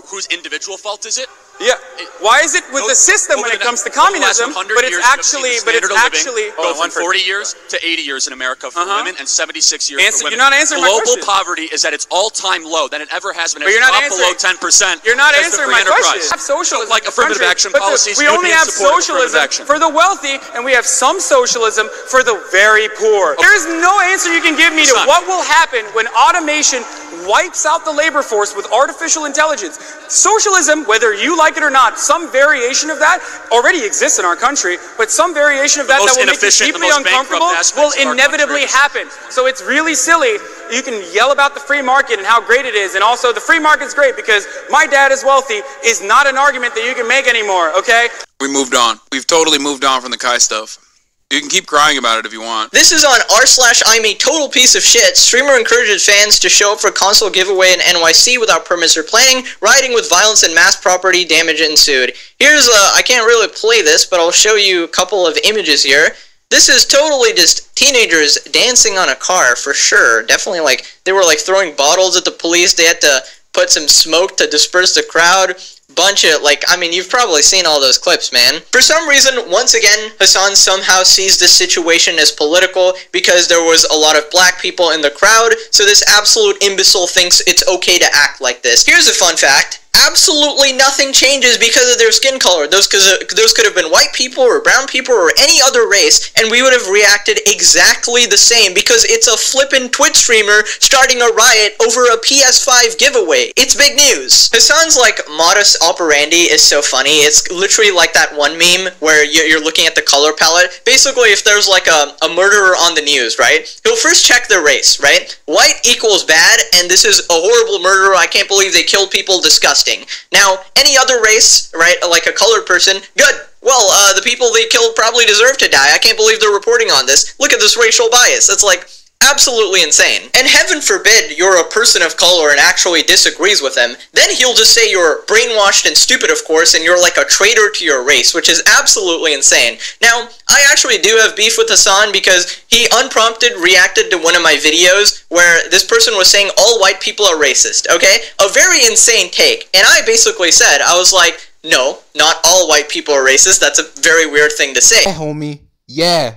Whose individual fault is it? Yeah. Why is it with the system when it comes to communism, but it's actually, go from 40 years to 80 years in America for women and 76 years for women. You're not answering my question. Global poverty is at its all-time low than it ever has been. But you're not below 10%. You're not answering my question. We have socialism, like affirmative action policies. We only have socialism for the wealthy, and we have some socialism for the very poor. There's no answer you can give me to what will happen when automation wipes out the labor force with artificial intelligence. Socialism, whether you like it or not, some variation of that already exists in our country, but some variation of that that will make you deeply uncomfortable will inevitably happen. So it's really silly. You can yell about the free market and how great it is, and also the free market's great because my dad is wealthy is not an argument that you can make anymore, okay? We moved on. We've totally moved on from the Kai stuff. You can keep crying about it if you want. This is on r/I'm a total piece of shit. Streamer encourages fans to show up for console giveaway in NYC without permits or planning. Rioting with violence and mass property damage ensued. Here's I can't really play this, but I'll show you a couple of images here. This is totally just teenagers dancing on a car for sure. Definitely like they were like throwing bottles at the police. They had to put some smoke to disperse the crowd. Bunch of, like, I mean, you've probably seen all those clips, man. For some reason, once again, Hasan somehow sees this situation as political because there was a lot of black people in the crowd, so this absolute imbecile thinks it's okay to act like this. Here's a fun fact. Absolutely nothing changes because of their skin color. Those could have been white people or brown people or any other race, and we would have reacted exactly the same because it's a flippin' Twitch streamer starting a riot over a PS5 giveaway. It's big news. Hasan's like modus operandi is so funny. It's literally like that one meme where you're looking at the color palette. Basically, if there's like a murderer on the news, right? He'll first check their race, right? White equals bad, and this is a horrible murderer. I can't believe they killed people. Disgusting. Now, any other race, right, like a colored person, good. Well, the people they killed probably deserve to die. I can't believe they're reporting on this. Look at this racial bias. It's like absolutely insane. And heaven forbid you're a person of color and actually disagrees with them. Then he'll just say you're brainwashed and stupid, of course, and you're like a traitor to your race, which is absolutely insane. Now, I actually do have beef with Hasan because he unprompted reacted to one of my videos where this person was saying all white people are racist, okay? A very insane take. And I basically said, I was like, no, not all white people are racist. That's a very weird thing to say. Yeah, homie. Yeah.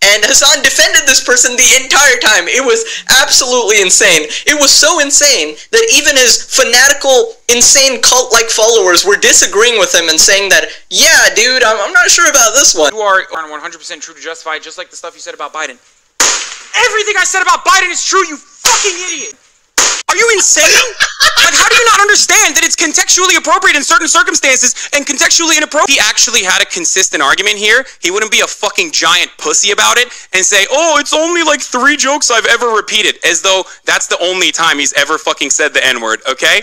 And Hasan defended this person the entire time. It was absolutely insane. It was so insane that even his fanatical, insane cult-like followers were disagreeing with him and saying that, yeah, dude, I'm not sure about this one. You are 100% true to justify, just like the stuff you said about Biden. Everything I said about Biden is true, you fucking idiot! Are you insane? Like, how do you not understand that it's contextually appropriate in certain circumstances and contextually inappropriate? If he actually had a consistent argument here, he wouldn't be a fucking giant pussy about it and say, oh, it's only like 3 jokes I've ever repeated, as though that's the only time he's ever fucking said the N-word, okay?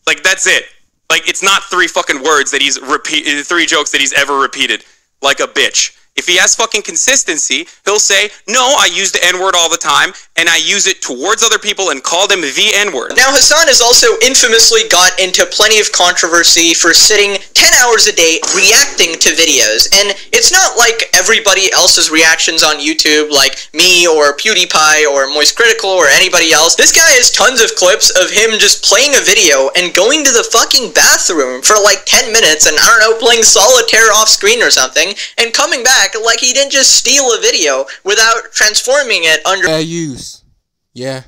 Like, that's it. Like, it's not 3 fucking words that he's 3 jokes that he's ever repeated. Like a bitch. If he has fucking consistency, he'll say, no, I use the N-word all the time, and I use it towards other people and call them the N-word. Now, Hasan has also infamously got into plenty of controversy for sitting 10 hours a day reacting to videos. And it's not like everybody else's reactions on YouTube, like me or PewDiePie or Moist Critical or anybody else. This guy has tons of clips of him just playing a video and going to the fucking bathroom for like 10 minutes and, I don't know, playing solitaire off screen or something, and coming back like he didn't just steal a video without transforming it under use. Yeah.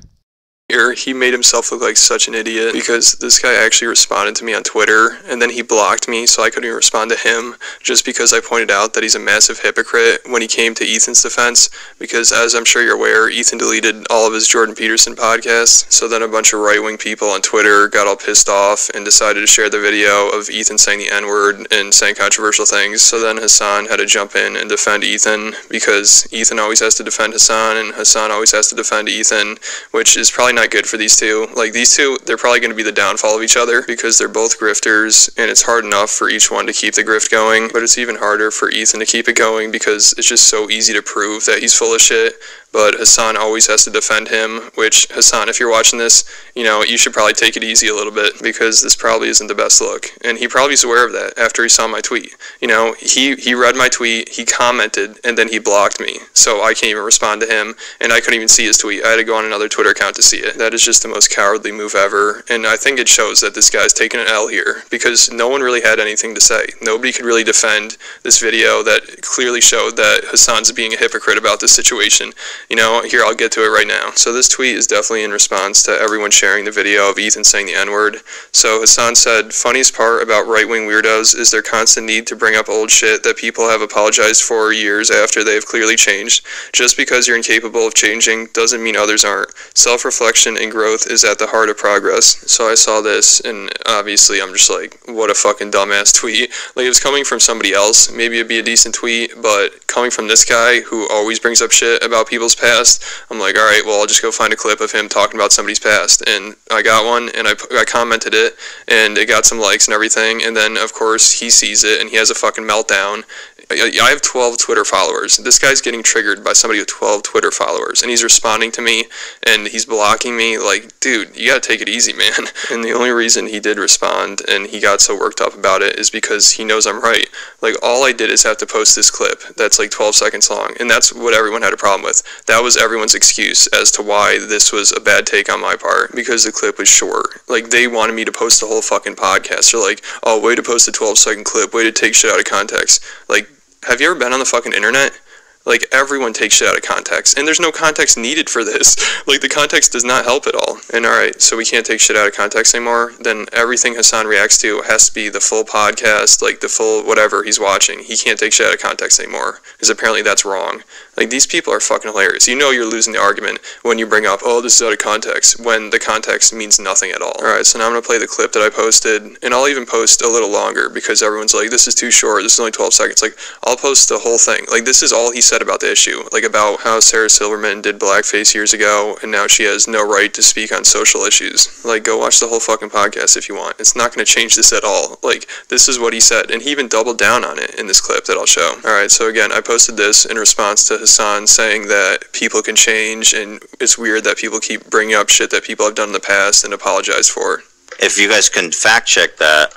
He made himself look like such an idiot because this guy actually responded to me on Twitter and then he blocked me so I couldn't even respond to him just because I pointed out that he's a massive hypocrite when he came to Ethan's defense, because as I'm sure you're aware, Ethan deleted all of his Jordan Peterson podcasts. So then a bunch of right-wing people on Twitter got all pissed off and decided to share the video of Ethan saying the N-word and saying controversial things. So then Hassan had to jump in and defend Ethan because Ethan always has to defend Hassan and Hassan always has to defend Ethan, which is probably not good for these two. Like, these two, they're probably going to be the downfall of each other because they're both grifters and it's hard enough for each one to keep the grift going, but it's even harder for Ethan to keep it going because it's just so easy to prove that he's full of shit. But Hassan always has to defend him, which, Hassan, if you're watching this, you know, you should probably take it easy a little bit because this probably isn't the best look. And he probably is aware of that after he saw my tweet. You know, he read my tweet, he commented, and then he blocked me. So I can't even respond to him, and I couldn't even see his tweet. I had to go on another Twitter account to see it. That is just the most cowardly move ever, and I think it shows that this guy's taking an L here because no one really had anything to say. Nobody could really defend this video that clearly showed that Hassan's being a hypocrite about this situation. You know, here, I'll get to it right now. So this tweet is definitely in response to everyone sharing the video of Ethan saying the N-word. So Hassan said, funniest part about right-wing weirdos is their constant need to bring up old shit that people have apologized for years after they have clearly changed. Just because you're incapable of changing doesn't mean others aren't. Self-reflection and growth is at the heart of progress. So I saw this, and obviously I'm just like, what a fucking dumbass tweet. Like, if it's coming from somebody else, maybe it'd be a decent tweet, but coming from this guy who always brings up shit about people's past, I'm like, alright, well, I'll just go find a clip of him talking about somebody's past, and I got one, and I commented it, and it got some likes and everything, and then, of course, he sees it, and he has a fucking meltdown. I have 12 Twitter followers. This guy's getting triggered by somebody with 12 Twitter followers, and he's responding to me, and he's blocking me. Like, dude, you gotta take it easy, man. And the only reason he did respond, and he got so worked up about it, is because he knows I'm right. Like, all I did is have to post this clip that's like 12 seconds long, and that's what everyone had a problem with. That was everyone's excuse as to why this was a bad take on my part, because the clip was short. Like, they wanted me to post the whole fucking podcast. They're like, oh, way to post a 12-second clip, way to take shit out of context. Like, have you ever been on the fucking internet? Like, everyone takes shit out of context, and there's no context needed for this. Like, the context does not help at all. And alright, so we can't take shit out of context anymore, then everything Hassan reacts to has to be the full podcast, like the full whatever he's watching. He can't take shit out of context anymore, because apparently that's wrong. Like, these people are fucking hilarious. You know you're losing the argument when you bring up, oh, this is out of context, when the context means nothing at all. Alright, so now I'm gonna play the clip that I posted, and I'll even post a little longer, because everyone's like, this is too short, this is only 12 seconds. Like, I'll post the whole thing. Like, this is all he said about the issue. Like, about how Sarah Silverman did blackface years ago, and now she has no right to speak on social issues. Like, go watch the whole fucking podcast if you want. It's not gonna change this at all. Like, this is what he said, and he even doubled down on it in this clip that I'll show. Alright, so again, I posted this in response to Hassan saying that people can change, and it's weird that people keep bringing up shit that people have done in the past and apologize for. If you guys can fact check that.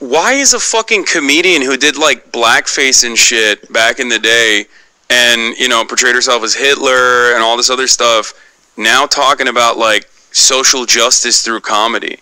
Why is a fucking comedian who did like blackface and shit back in the day and, you know, portrayed herself as Hitler and all this other stuff now talking about like social justice through comedy?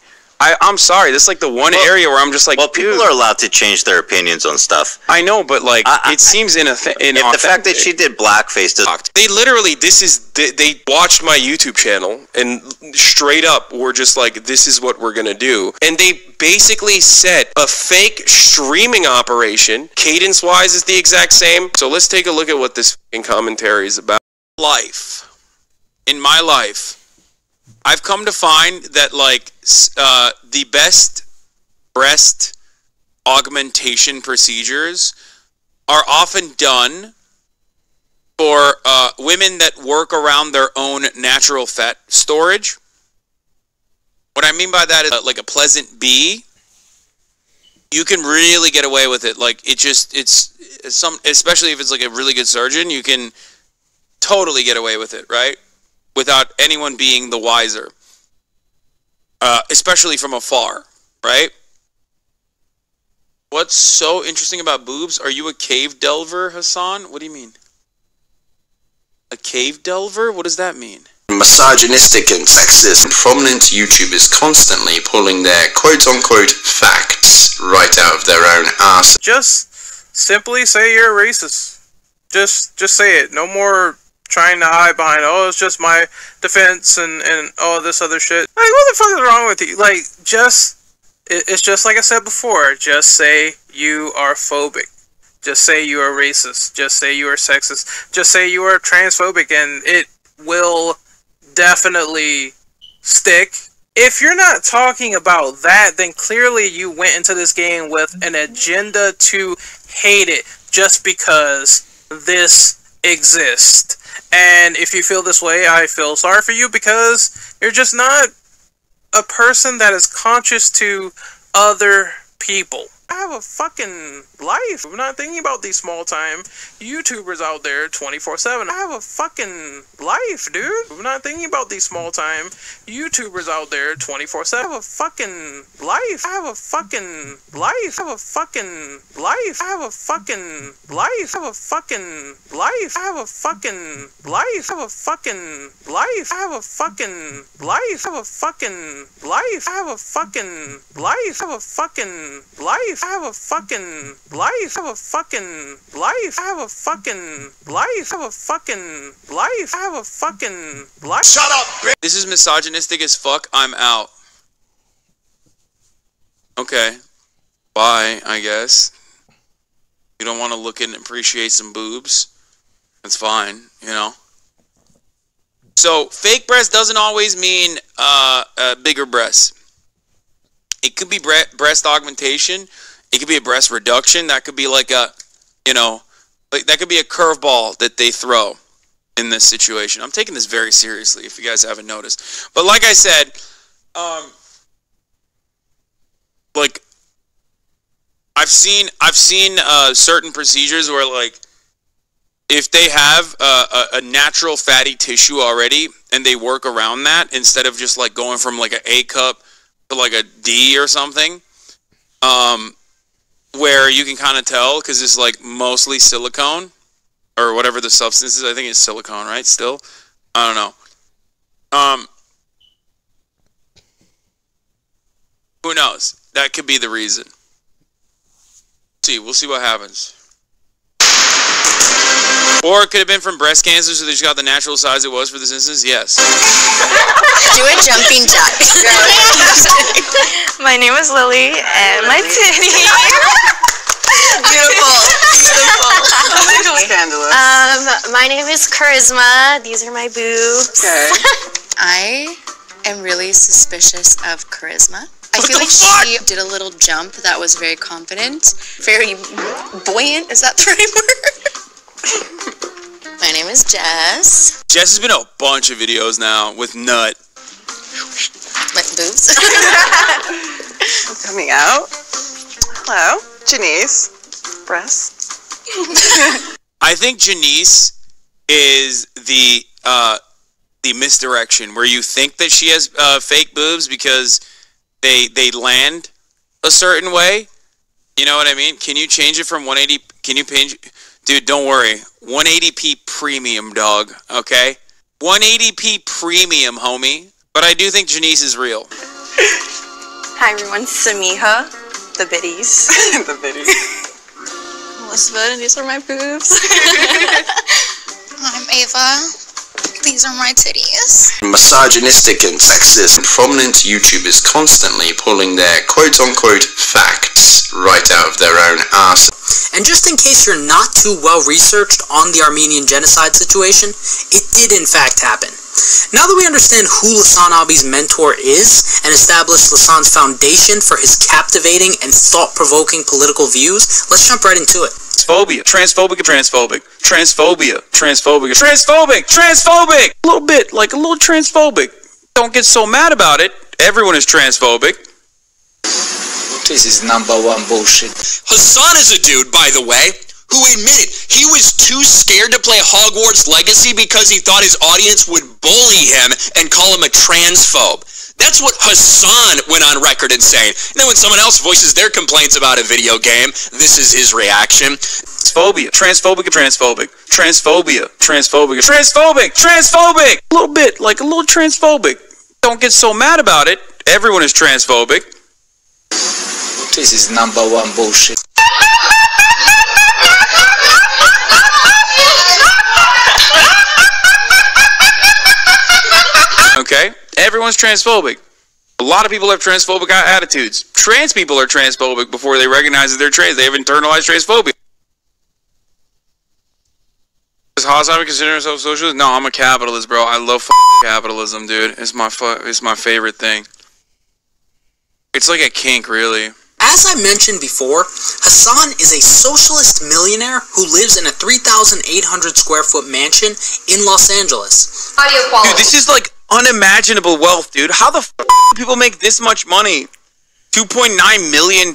I'm sorry, this is like the one area where I'm just like, well, people are allowed to change their opinions on stuff. I know, but like, it seems inauthentic. The fact that she did blackface, they literally, they watched my YouTube channel and straight up were just like, this is what we're gonna do, and they basically set a fake streaming operation. Cadence-wise is the exact same. So let's take a look at what this fucking commentary is about. In my life, I've come to find that, like, the best breast augmentation procedures are often done for women that work around their own natural fat storage. What I mean by that is, like, a pleasant bee. You can really get away with it. Like, especially if it's, like, a really good surgeon, you can totally get away with it, right? Without anyone being the wiser, especially from afar, right? What's so interesting about boobs? Are you a cave delver, Hassan? What do you mean? A cave delver? What does that mean? Misogynistic and sexist. Prominent YouTubers constantly pulling their quote-unquote facts right out of their own ass. Just simply say you're a racist. Just say it. No more trying to hide behind, oh, it's just my defense and all this other shit. Like, what the fuck is wrong with you? Like, it's just like I said before, just say you are phobic. Just say you are racist. Just say you are sexist. Just say you are transphobic, and it will definitely stick. If you're not talking about that, then clearly you went into this game with an agenda to hate it just because this exists. And if you feel this way, I feel sorry for you, because you're just not a person that is conscious to other people. I have a fucking life. I'm not thinking about these small-time YouTubers out there 24/7. I have a fucking life, dude. I'm not thinking about these small-time YouTubers out there 24/7. I have a fucking life. I have a fucking life. I have a fucking life. I have a fucking life. I have a fucking life. I have a fucking life. I have a fucking life. I have a fucking life. I have a fucking life. I have a fucking life. I have a fucking life. I have a fucking life. I have a fucking life. I have a fucking life. I have a fucking life. I have a fucking life. Shut up, bitch! This is misogynistic as fuck. I'm out. Okay. Bye, I guess. You don't want to look in and appreciate some boobs? That's fine, you know? So, fake breast doesn't always mean bigger breasts. It could be breast augmentation. It could be a breast reduction. That could be like a, you know, like that could be a curveball that they throw in this situation. I'm taking this very seriously, if you guys haven't noticed. But like I said, like I've seen certain procedures where, like, if they have a natural fatty tissue already and they work around that instead of just like going from like an A cup to like a D or something, where you can kind of tell because it's like mostly silicone or whatever the substance is. I think it's silicone, right? Still, I don't know. Who knows? That could be the reason. We'll see what happens. Or it could have been from breast cancer, so they just got the natural size it was for this instance. Yes. Do a jumping jack. My name is Lily, and my titty. Beautiful. Scandalous. My name is Charisma. These are my boobs. Okay. I am really suspicious of Charisma. I feel like she did a little jump that was very confident, very buoyant. Is that the right word? My name is Jess. Jess has been in a bunch of videos now with nut. My boobs. Coming out. Hello, Janice. Breasts. I think Janice is the misdirection where you think that she has fake boobs because they land a certain way. You know what I mean? Can you change it from 180? Can you change? Dude, don't worry. 180p premium, dog. Okay? 180p premium, homie. But I do think Janice is real. Hi everyone, Samiha, the biddies. The biddies. Elizabeth, and these are my boobs. I'm Ava. These are my titties. Misogynistic and sexist prominent YouTubers constantly pulling their quote-unquote facts right out of their own arse. And just in case you're not too well researched on the Armenian genocide situation, it did in fact happen. Now that we understand who Hassan Abi's mentor is and established Hassan's foundation for his captivating and thought-provoking political views, let's jump right into it. Transphobia. Transphobic. Transphobia. Transphobic. Transphobic. Transphobic. A little bit, like a little transphobic. Don't get so mad about it. Everyone is transphobic. This is #1 bullshit. Hassan is a dude, by the way, who admitted he was too scared to play Hogwarts Legacy because he thought his audience would bully him and call him a transphobe. That's what Hassan went on record and saying. And then when someone else voices their complaints about a video game, this is his reaction. Phobia. Transphobic. Transphobia. Transphobic. A little bit, like a little transphobic. Don't get so mad about it. Everyone is transphobic. This is #1 bullshit. everyone's transphobic. A lot of people have transphobic attitudes. Trans people are transphobic before they recognize that they're trans. They have internalized transphobia. Is Hasan consider himself socialist? No, I'm a capitalist, bro. I love capitalism, dude. It's my favorite thing. It's like a kink, really. As I mentioned before, Hassan is a socialist millionaire who lives in a 3,800 square foot mansion in Los Angeles. Audio quality. Dude, this is like unimaginable wealth, dude. How the f do people make this much money? $2.9 million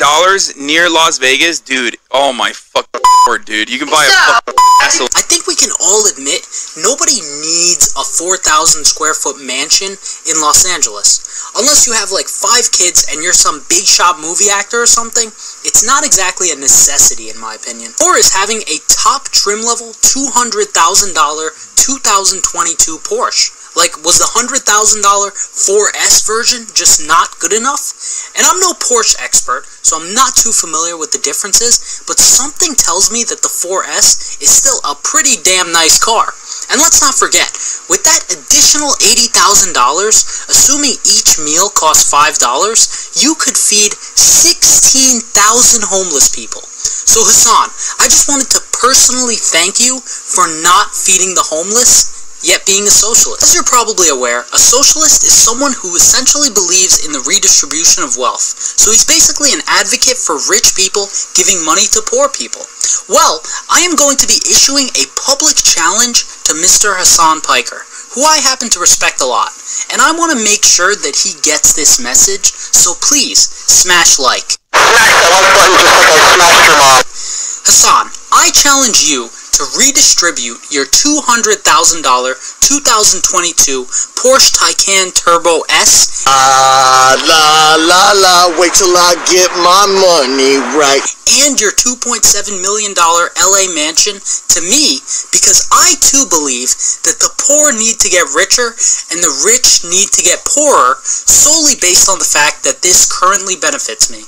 near Las Vegas? Dude, oh my fucking word, dude. You can buy a fucking castle. I think we can all admit nobody needs a 4,000 square foot mansion in Los Angeles. Unless you have like 5 kids and you're some big shot movie actor or something, it's not exactly a necessity in my opinion. Or is having a top trim level $200,000 2022 Porsche. Like, was the $100,000 4S version just not good enough? And I'm no Porsche expert, so I'm not too familiar with the differences, but something tells me that the 4S is still a pretty damn nice car. And let's not forget, with that additional $80,000, assuming each meal costs $5, you could feed 16,000 homeless people. So Hassan, I just wanted to personally thank you for not feeding the homeless, yet being a socialist. As you're probably aware, a socialist is someone who essentially believes in the redistribution of wealth. So he's basically an advocate for rich people giving money to poor people. Well, I am going to be issuing a public challenge to Mr. Hassan Pikar, who I happen to respect a lot. And I want to make sure that he gets this message, so please, smash like. Hassan, I challenge you to redistribute your $200,000 2022 Porsche Taycan Turbo S. Wait till I get my money right. And your $2.7 million LA mansion to me, because I too believe that the poor need to get richer and the rich need to get poorer solely based on the fact that this currently benefits me.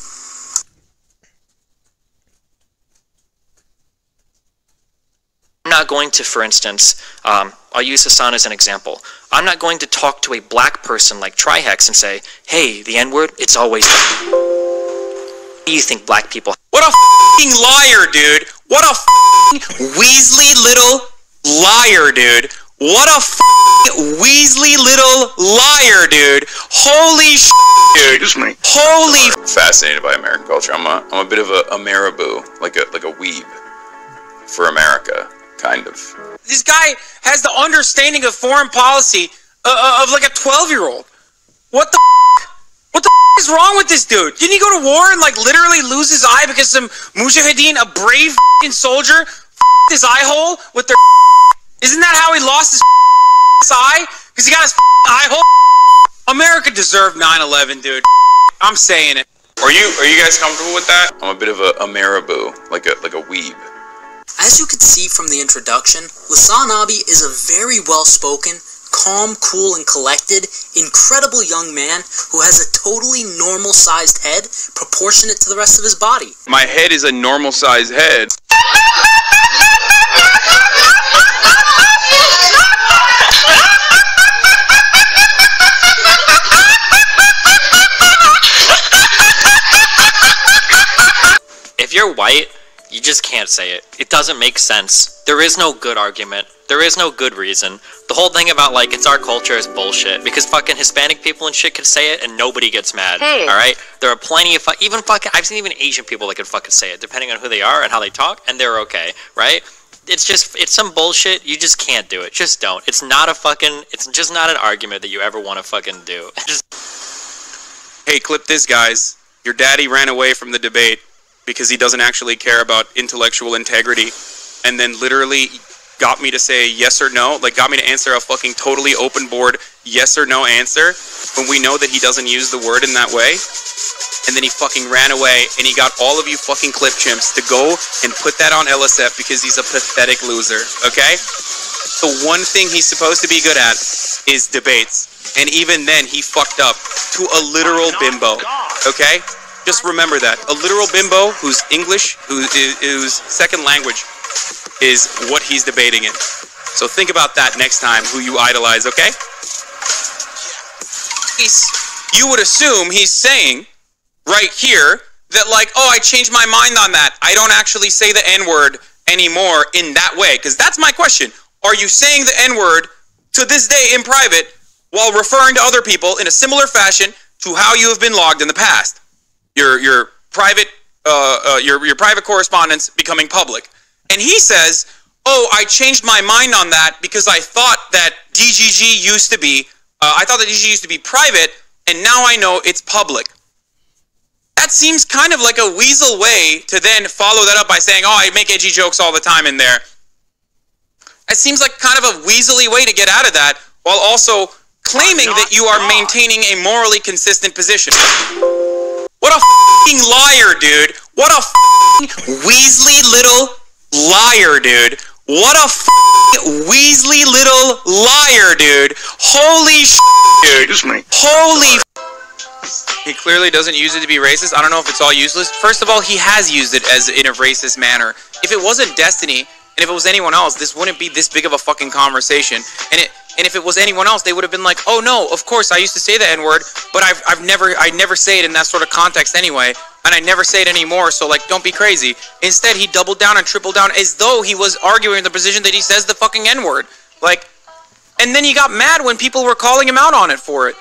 I'm not going to, for instance, I'll use Hassan as an example. I'm not going to talk to a black person like Trihex and say, hey, the N-word, it's always... What do you think black people... What a f***ing liar, dude! What a f***ing Weasley little liar, dude! What a f***ing Weasley little liar, dude! Holy sh**, dude! Excuse me. Holy... Fascinated by American culture. I'm a bit of a marabou, like a weeb for America. Kind of. This guy has the understanding of foreign policy of like a 12-year-old. What the f***? What the f*** is wrong with this dude? Didn't he go to war and like literally lose his eye because some mujahideen, a brave f***ing soldier, f***ed his eye hole with their Isn't that how he lost his eye? Because he got his eye hole? America deserved 9/11, dude. I'm saying it. Are you guys comfortable with that? I'm a bit of a marabou, like a weeb. As you could see from the introduction, Hassan Abi is a very well-spoken, calm, cool, and collected, incredible young man who has a totally normal-sized head proportionate to the rest of his body. My head is a normal-sized head. If you're white, you just can't say it. It doesn't make sense. There is no good argument. There is no good reason. The whole thing about like it's our culture is bullshit because fucking Hispanic people and shit can say it and nobody gets mad. All right, there are plenty of even fucking I've seen even Asian people that can fucking say it depending on who they are and how they talk and they're okay, right? It's some bullshit. You just can't do it. Just don't. It's just not an argument that you ever want to fucking do. Hey, clip this, guys. Your daddy ran away from the debate because he doesn't actually care about intellectual integrity, and then literally got me to say yes or no, like got me to answer a fucking totally open board yes or no answer when we know that he doesn't use the word in that way. And then he fucking ran away and he got all of you fucking clip chimps to go and put that on LSF because he's a pathetic loser, okay? The one thing he's supposed to be good at is debates. And even then he fucked up to a literal bimbo, okay? Just remember that. A literal bimbo who's English, whose second language is what he's debating in. So think about that next time, who you idolize, okay? you would assume he's saying right here that like, oh, I changed my mind on that. I don't actually say the N-word anymore in that way. Because that's my question. Are you saying the N-word to this day in private while referring to other people in a similar fashion to how you have been logged in the past? Your private private correspondence becoming public. And he says, oh, I changed my mind on that because I thought that DGG used to be, private, and now I know it's public. That seems kind of like a weasel way to then follow that up by saying, oh, I make edgy jokes all the time in there. It seems like kind of a weaselly way to get out of that while also claiming that you are maintaining a morally consistent position. What a f***ing liar, dude. What a f***ing Weasley little liar, dude. What a f***ing Weasley little liar, dude. Holy shit, dude. Holy He clearly doesn't use it to be racist. I don't know if it's all useless. First of all, he has used it as in a racist manner. If it wasn't Destiny, and if it was anyone else, this wouldn't be this big of a fucking conversation. And if it was anyone else, they would have been like, oh no, of course I used to say the N-word, but I never say it in that sort of context anyway, and I never say it anymore, so like, don't be crazy. Instead, he doubled down and tripled down as though he was arguing the position that he says the fucking N-word. Like, and then he got mad when people were calling him out on it for it.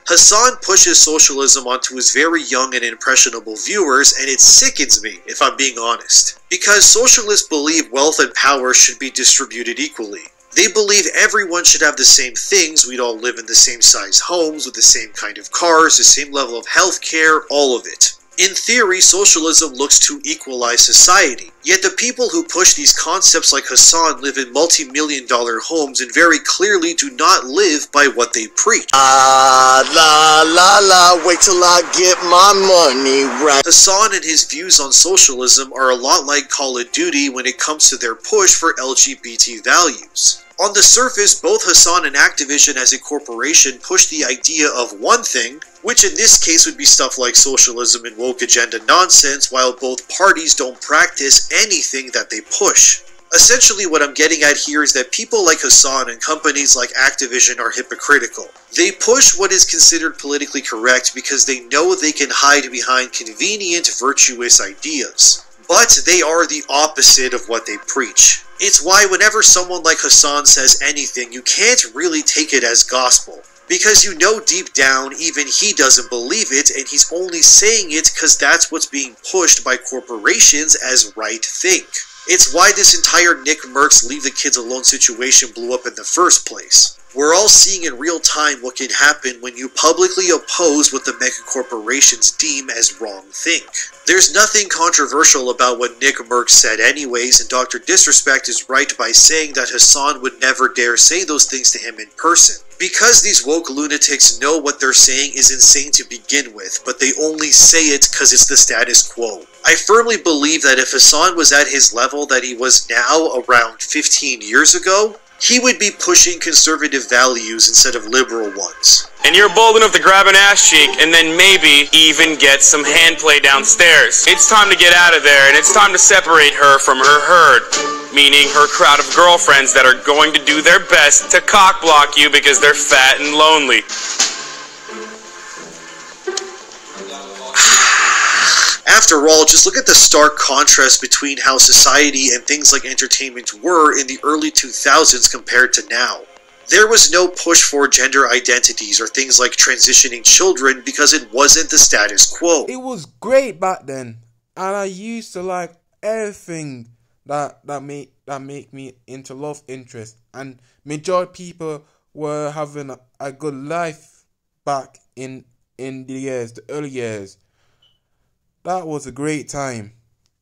Hassan pushes socialism onto his very young and impressionable viewers, and it sickens me, if I'm being honest. Because socialists believe wealth and power should be distributed equally. They believe everyone should have the same things, we'd all live in the same size homes, with the same kind of cars, the same level of healthcare, all of it. In theory, socialism looks to equalize society. Yet the people who push these concepts like Hassan live in multi-million-dollar homes and very clearly do not live by what they preach. La la, wait till I get my money right. Hassan and his views on socialism are a lot like Call of Duty when it comes to their push for LGBT values. On the surface, both Hassan and Activision as a corporation push the idea of one thing, which in this case would be stuff like socialism and woke agenda nonsense, while both parties don't practice anything that they push. Essentially what I'm getting at here is that people like Hassan and companies like Activision are hypocritical. They push what is considered politically correct because they know they can hide behind convenient, virtuous ideas. But they are the opposite of what they preach. It's why whenever someone like Hassan says anything, you can't really take it as gospel. Because you know deep down, even he doesn't believe it, and he's only saying it because that's what's being pushed by corporations as right think. It's why this entire Nick Merckx leave the kids alone situation blew up in the first place. We're all seeing in real time what can happen when you publicly oppose what the mega corporations deem as wrong think. There's nothing controversial about what Nick Merckx said anyways, and Dr. Disrespect is right by saying that Hassan would never dare say those things to him in person. Because these woke lunatics know what they're saying is insane to begin with, but they only say it because it's the status quo. I firmly believe that if Hassan was at his level that he was now around 15 years ago, he would be pushing conservative values instead of liberal ones. And you're bold enough to grab an ass cheek and then maybe even get some hand play downstairs. It's time to get out of there, and it's time to separate her from her herd. Meaning her crowd of girlfriends that are going to do their best to cockblock you because they're fat and lonely. After all, just look at the stark contrast between how society and things like entertainment were in the early 2000s compared to now. There was no push for gender identities or things like transitioning children because it wasn't the status quo. It was great back then, and I used to like everything that make me into love interest, and majority people were having a good life back in the early years. That was a great time.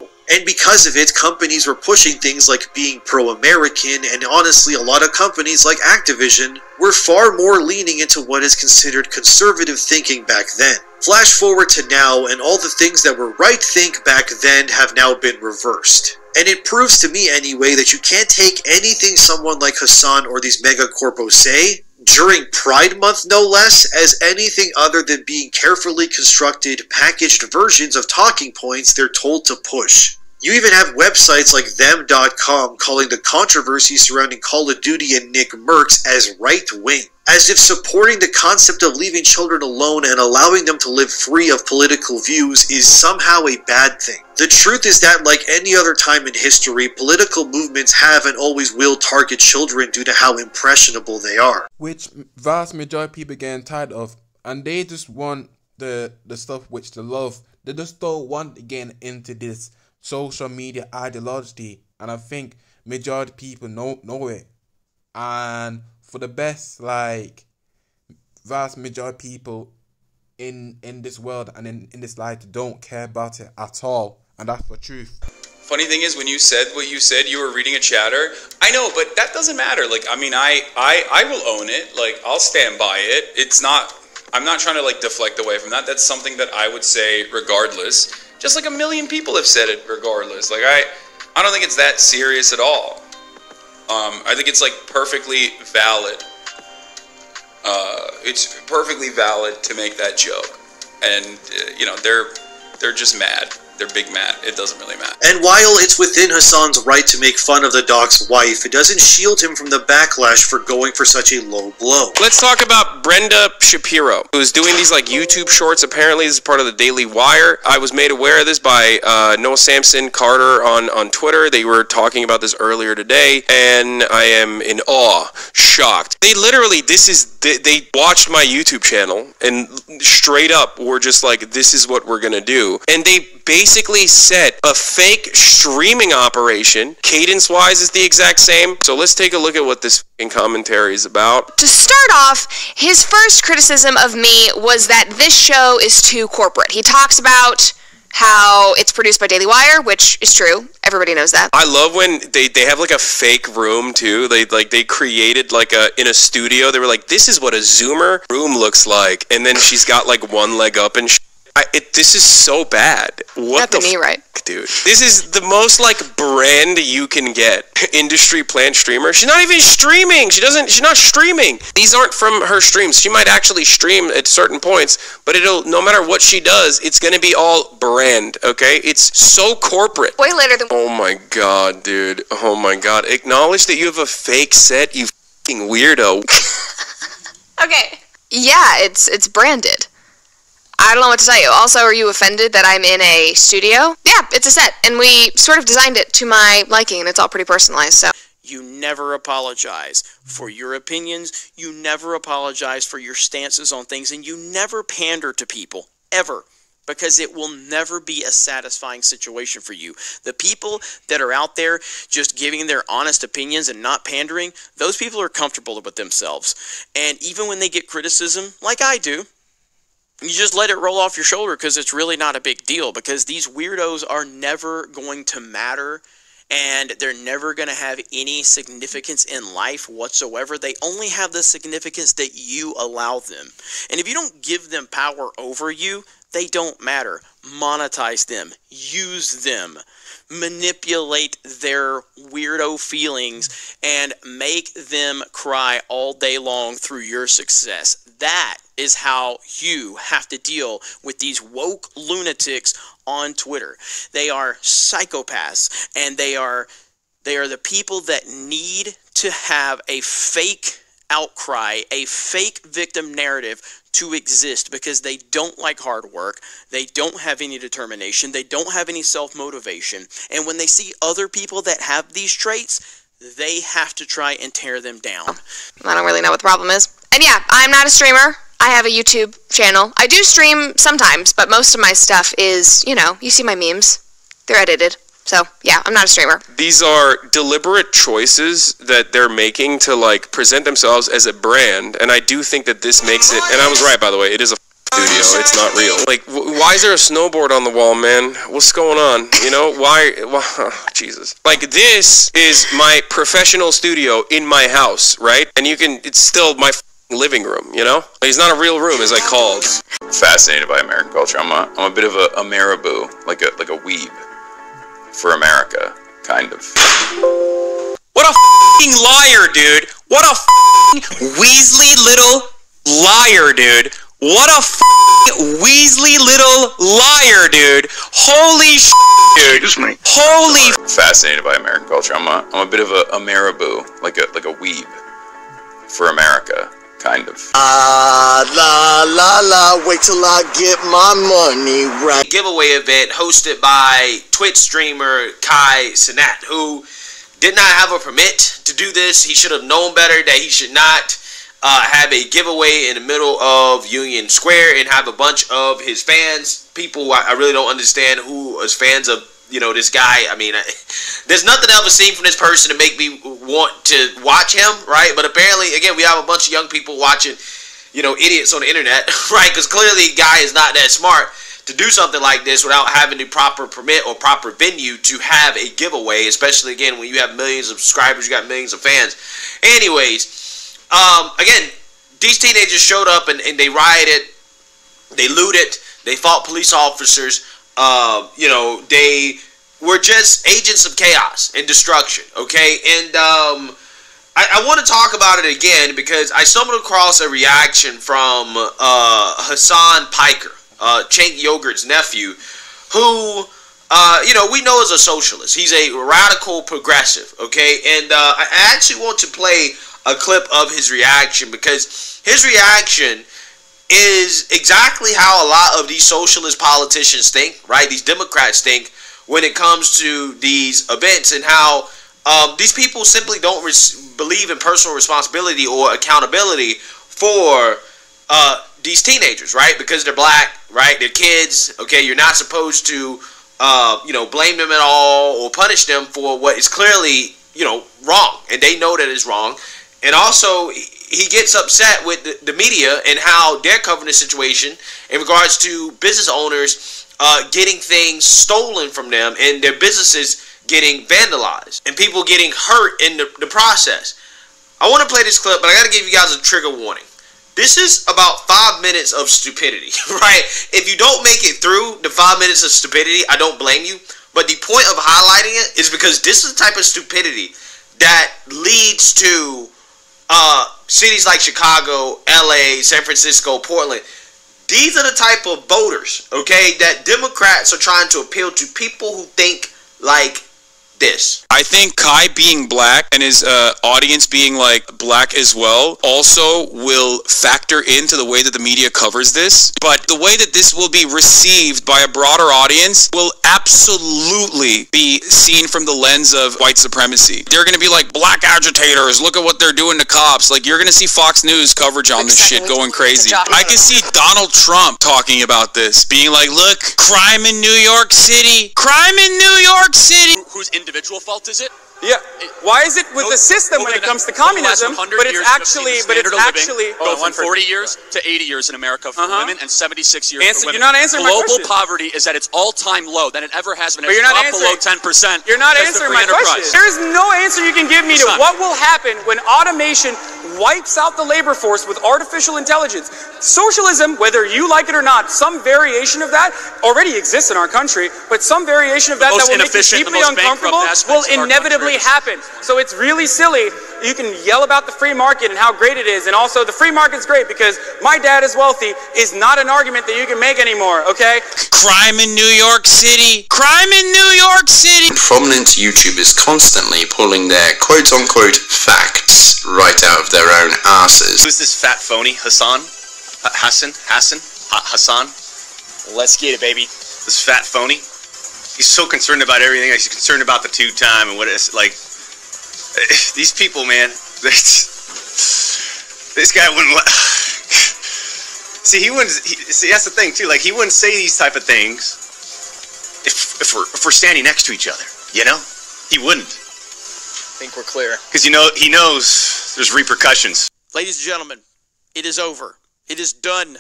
And because of it, companies were pushing things like being pro-American, and honestly, a lot of companies like Activision were far more leaning into what is considered conservative thinking back then. Flash forward to now, and all the things that were right think back then have now been reversed. And it proves to me anyway that you can't take anything someone like Hassan or these mega corpos say, during Pride Month no less, as anything other than being carefully constructed, packaged versions of talking points they're told to push. You even have websites like them.com calling the controversy surrounding Call of Duty and Nick Merckx as right-wing. as if supporting the concept of leaving children alone and allowing them to live free of political views is somehow a bad thing. The truth is that, like any other time in history, political movements have and always will target children due to how impressionable they are. Which vast majority of people getting tired of, and they just want the stuff which they love. They just don't want to get into this social media ideology, and I think majority of people know it. And for the best, like, vast majority of people in this world and in this life don't care about it at all, and that's the truth. Funny thing is, when you said what you said, you were reading a chatter. I know, but that doesn't matter. Like, I mean, I will own it. Like, I'll stand by it. It's not, I'm not trying to, like, deflect away from that. That's something that I would say regardless. Just like a million people have said it regardless. Like, I don't think it's that serious at all. I think it's, like, perfectly valid. It's perfectly valid to make that joke. And, you know, they're just mad. They're big mad. It doesn't really matter. And while it's within Hassan's right to make fun of the doc's wife, it doesn't shield him from the backlash for going for such a low blow. Let's talk about Brenda Shapiro, who's doing these like YouTube shorts. Apparently this is part of the Daily Wire. I was made aware of this by Noah Sampson Carter on Twitter. They were talking about this earlier today, and I am in awe, shocked. They literally, they watched my YouTube channel and straight up were just like, this is what we're gonna do. And they basically set a fake streaming operation. Cadence-wise is the exact same. So let's take a look at what this commentary is about. To start off, his first criticism of me was that this show is too corporate. He talks about how it's produced by Daily Wire, which is true. Everybody knows that. I love when they have like a fake room too. They created like in a studio. They were like, this is what a Zoomer room looks like, and then she's got like one leg up and this is so bad. What the right, dude? This is the most like brand you can get. Industry plant streamer. She's not even streaming. She's not streaming. These aren't from her streams. She might actually stream at certain points, but no matter what she does, it's gonna be all brand, okay? It's so corporate. Way later than. Oh my god, dude. Oh my god. Acknowledge that you have a fake set, you fucking weirdo. Okay. Yeah, it's branded. I don't know what to tell you. Also, are you offended that I'm in a studio? Yeah, it's a set, and we sort of designed it to my liking, and it's all pretty personalized, so. You never apologize for your opinions, you never apologize for your stances on things, and you never pander to people, ever. Because it will never be a satisfying situation for you. The people that are out there just giving their honest opinions and not pandering, those people are comfortable with themselves. And even when they get criticism, like I do, you just let it roll off your shoulder because it's really not a big deal, because these weirdos are never going to matter and they're never going to have any significance in life whatsoever. They only have the significance that you allow them. And if you don't give them power over you, they don't matter. Monetize them. Use them. Manipulate their weirdo feelings and make them cry all day long through your success. That is how you have to deal with these woke lunatics on Twitter. They are psychopaths, and they are the people that need to have a fake outcry, a fake victim narrative to exist, because they don't like hard work, they don't have any determination, they don't have any self-motivation, and when they see other people that have these traits, they have to try and tear them down. I don't really know what the problem is. And yeah, I'm not a streamer. I have a YouTube channel. I do stream sometimes, but most of my stuff is, you know, you see my memes. They're edited. So, yeah, I'm not a streamer. These are deliberate choices that they're making to, like, present themselves as a brand, and I do think that this makes it, and I was right, by the way, it is a studio, it's not real. Like, why is there a snowboard on the wall, man? What's going on? You know, why Jesus. Like, this is my professional studio in my house, right? And it's still my living room, you know? It's not a real room, as I called. Fascinated by American culture. I'm a bit of a marabou, like a weeb for America, kind of. What a f***ing liar, dude! What a f***ing Weasley little liar, dude! What a f***ing Weasley little liar, dude! Holy sh**, dude! Just me. Holy. Fascinated by American culture. I'm a bit of a marabou, like a weeb for America, kind of. La la la, wait till I get my money right. Giveaway event hosted by Twitch streamer Kai Cenat, who did not have a permit to do this. He should have known better that he should not have a giveaway in the middle of Union Square and have a bunch of his fans, people who I really don't understand who is fans of, you know, this guy. I mean, there's nothing I've ever seen from this person to make me want to watch him, right? But apparently, again, we have a bunch of young people watching, you know, idiots on the internet, right? Because clearly, guy is not that smart to do something like this without having the proper permit or proper venue to have a giveaway, especially, again, when you have millions of subscribers, you got millions of fans. Anyways, again, these teenagers showed up and they rioted, they looted, they fought police officers. You know, they were just agents of chaos and destruction, okay? And I want to talk about it again because I stumbled across a reaction from Hassan Pikar, Cenk Yogurt's nephew, who, you know, we know is a socialist. He's a radical progressive, okay? And I actually want to play a clip of his reaction because his reaction is exactly how a lot of these socialist politicians think, right? These Democrats think when it comes to these events, and how these people simply don't believe in personal responsibility or accountability for these teenagers, right? Because they're black, right? They're kids, okay? You're not supposed to, you know, blame them at all or punish them for what is clearly, you know, wrong. And they know that it's wrong. And also, he gets upset with the media and how they're covering the situation in regards to business owners getting things stolen from them and their businesses getting vandalized and people getting hurt in the process. I want to play this clip, but I got to give you guys a trigger warning. This is about 5 minutes of stupidity, right? If you don't make it through the 5 minutes of stupidity, I don't blame you. But the point of highlighting it is because this is the type of stupidity that leads to cities like Chicago, LA, San Francisco, Portland. These are the type of voters, okay, that Democrats are trying to appeal to, people who think like this. I think Kai being black and his audience being like black as well also will factor into the way that the media covers this. But the way that this will be received by a broader audience will absolutely be seen from the lens of white supremacy. They're going to be like, black agitators, look at what they're doing to cops. Like, you're going to see Fox News coverage on this shit going crazy. I can see Donald Trump talking about this, being like, look, crime in New York City, crime in New York City. Whose individual fault is it? Yeah. Why is it with the system when it comes to communism, but it's actually go from 40 years to 80 years in America for women and 76 years for women. You're not answering my question. Global poverty is at its all-time low than it ever has been. But you're not below 10%. You're not answering my question. There's no answer you can give me to what will happen when automation wipes out the labor force with artificial intelligence. Socialism, whether you like it or not, some variation of that already exists in our country, but some variation of that that will make you deeply uncomfortable will inevitably happen. So it's really silly. You can yell about the free market and how great it is, and also the free market's great because my dad is wealthy is not an argument that you can make anymore, okay? Crime in New York City. Crime in New York City. Prominent YouTubers constantly pulling their quote-unquote facts right out of their own asses. Who's this fat phony? Hassan? Hassan? Hassan? Let's get it, baby. This fat phony? He's so concerned about everything. He's concerned about the two-time and what it's like. These people, man. This guy wouldn't. See, he wouldn't. See, that's the thing too. Like, he wouldn't say these type of things if we're standing next to each other. You know, he wouldn't. I think we're clear. Because he knows there's repercussions. Ladies and gentlemen, it is over. It is done.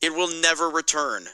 It will never return.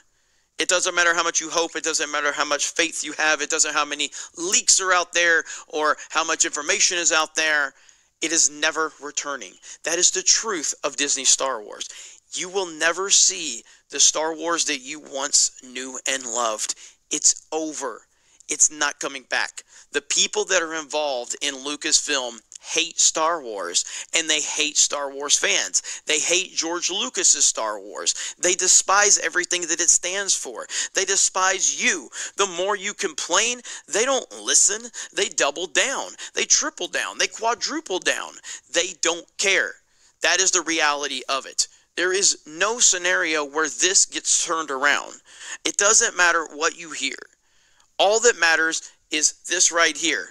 It doesn't matter how much you hope. It doesn't matter how much faith you have. It doesn't matter how many leaks are out there or how much information is out there. It is never returning. That is the truth of Disney Star Wars. You will never see the Star Wars that you once knew and loved. It's over. It's not coming back. The people that are involved in Lucasfilm hate Star Wars, and they hate Star Wars fans. They hate George Lucas's Star Wars. They despise everything that it stands for. They despise you. The more you complain, they don't listen. They double down. They triple down. They quadruple down. They don't care. That is the reality of it. There is no scenario where this gets turned around. It doesn't matter what you hear. All that matters is this right here.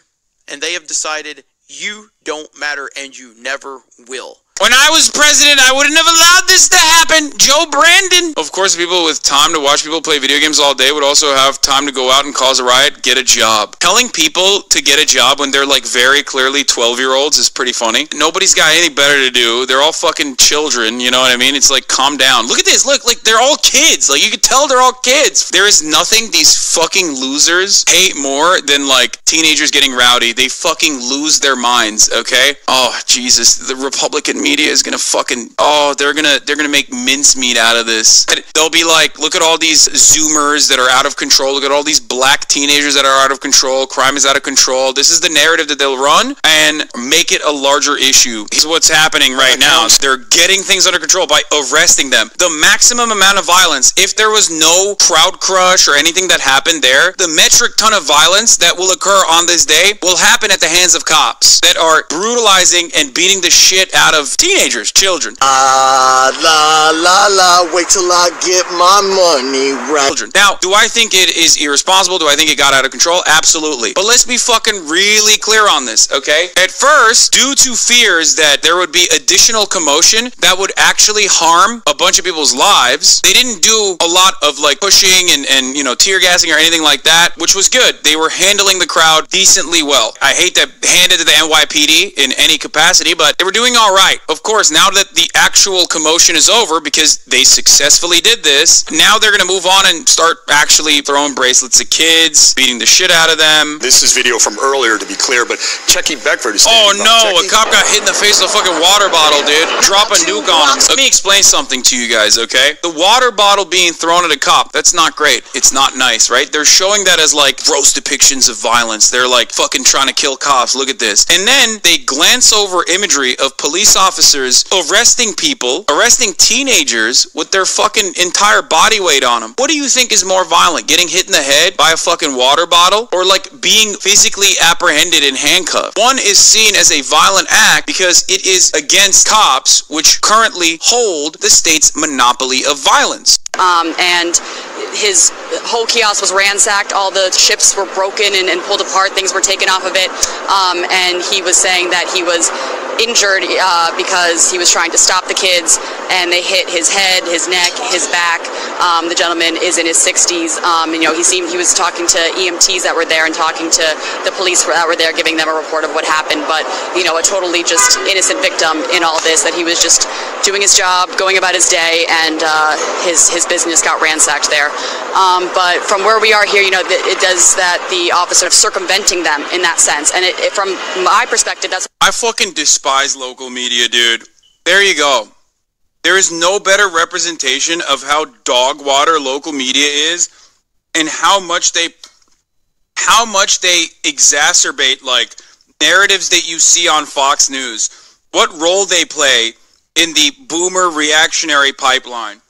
And they have decided you don't matter and you never will. When I was president, I wouldn't have allowed this to happen. Joe Brandon. Of course, people with time to watch people play video games all day would also have time to go out and cause a riot, get a job. Telling people to get a job when they're like very clearly 12-year-olds is pretty funny. Nobody's got anything better to do. They're all fucking children, you know what I mean? It's like, calm down. Look at this. Look, like, they're all kids. Like, you can tell they're all kids. There is nothing these fucking losers hate more than, like, teenagers getting rowdy. They fucking lose their minds, okay? Oh, Jesus. The Republican media is gonna fucking, they're gonna make mincemeat out of this. They'll be like, look at all these Zoomers that are out of control. Look at all these black teenagers that are out of control. Crime is out of control. This is the narrative that they'll run and make it a larger issue. This is what's happening right now. They're getting things under control by arresting them. The maximum amount of violence, if there was no crowd crush or anything that happened there, the metric ton of violence that will occur on this day will happen at the hands of cops that are brutalizing and beating the shit out of teenagers, children. La la, wait till I get my money right. Children. Now, do I think it is irresponsible? Do I think it got out of control? Absolutely. But let's be fucking really clear on this, okay? At first, due to fears that there would be additional commotion that would actually harm a bunch of people's lives, they didn't do a lot of like pushing and you know, tear gassing or anything like that, which was good. They were handling the crowd decently well. I hate to hand it to the NYPD in any capacity, but they were doing all right. Of course, now that the actual commotion is over, because they successfully did this, now they're going to move on and start actually throwing bracelets at kids, beating the shit out of them. This is video from earlier, to be clear, but Checky Beckford is oh no, a cop got hit in the face with a fucking water bottle, dude. Drop a nuke on him. Let me explain something to you guys, okay? The water bottle being thrown at a cop, that's not great. It's not nice, right? They're showing that as like gross depictions of violence. They're like fucking trying to kill cops. Look at this. And then they glance over imagery of police officers arresting people, arresting teenagers with their fucking entire body weight on them. What do you think is more violent? Getting hit in the head by a fucking water bottle, or like being physically apprehended and handcuffed? One is seen as a violent act because it is against cops, which currently hold the state's monopoly of violence. And his whole kiosk was ransacked. All the ships were broken and pulled apart. Things were taken off of it. And he was saying that he was injured because he was trying to stop the kids, and they hit his head, his neck, his back. The gentleman is in his 60s. And, you know, he was talking to EMTs that were there and talking to the police that were there, giving them a report of what happened. But, you know, a totally just innocent victim in all this, that he was just doing his job, going about his day, and his business got ransacked there. But from where we are here, you know, it does that the officer circumventing them in that sense. And from my perspective, that's... I fucking despise local media, dude. There you go. There is no better representation of how dog water local media is, and how much they exacerbate like narratives that you see on Fox News. What role they play in the boomer reactionary pipeline.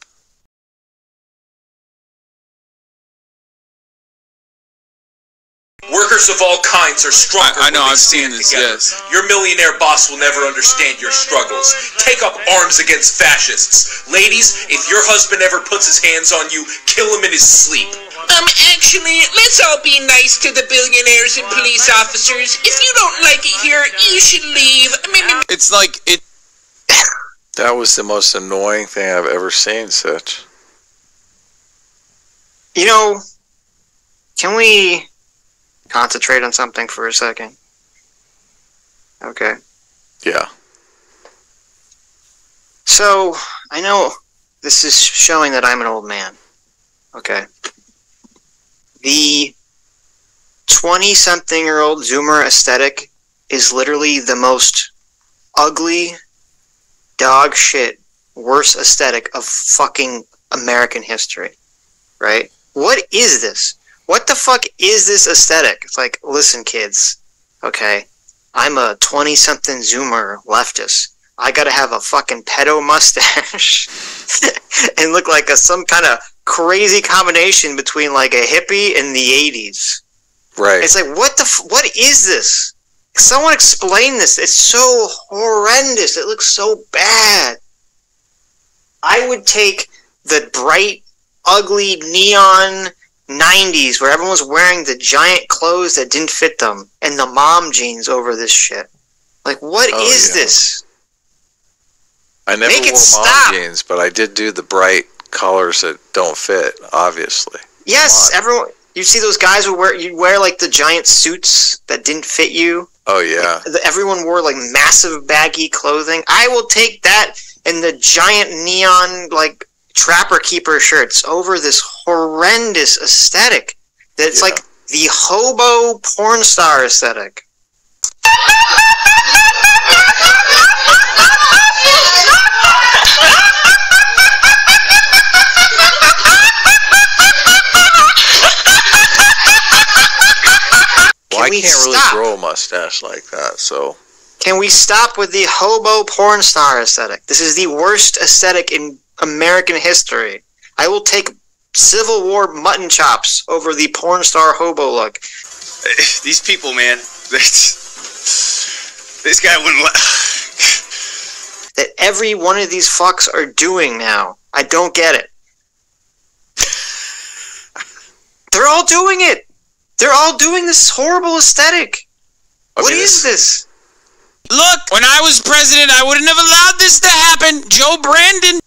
Workers of all kinds are stronger. I know, when they I've seen stand this, together. yes. Your millionaire boss will never understand your struggles. Take up arms against fascists. Ladies, if your husband ever puts his hands on you, kill him in his sleep. Actually, let's all be nice to the billionaires and police officers. If you don't like it here, you should leave. It's like, it... That was the most annoying thing I've ever seen, Sitch. You know, can we concentrate on something for a second? Okay. Yeah. So, I know this is showing that I'm an old man. Okay. The 20-something-year-old Zoomer aesthetic is literally the most ugly, dog shit, worst aesthetic of fucking American history. Right? What is this? What the fuck is this aesthetic? It's like, listen, kids, okay, I'm a 20-something Zoomer leftist. I gotta have a fucking pedo mustache and look like some kind of crazy combination between like a hippie and the 80s. Right. It's like, what is this? Someone explain this. It's so horrendous. It looks so bad. I would take the bright, ugly, neon 90s where everyone was wearing the giant clothes that didn't fit them and the mom jeans over this shit. Like, what is this? I never wore mom jeans, but I did do the bright colors that don't fit, obviously. Yes, everyone. You see those guys who wear like the giant suits that didn't fit you. Oh yeah. Like, everyone wore like massive baggy clothing. I will take that and the giant neon like Trapper Keeper shirts over this horrendous aesthetic. That's like the hobo porn star aesthetic. Well, I can't really grow a mustache like that, so... Can we stop with the hobo porn star aesthetic? This is the worst aesthetic in American history. I will take Civil War mutton chops over the porn star hobo look. These people, man. This guy wouldn't let... That every one of these fucks are doing now. I don't get it. They're all doing it. They're all doing this horrible aesthetic. What is this? Look, when I was president, I wouldn't have allowed this to happen. Joe Brandon.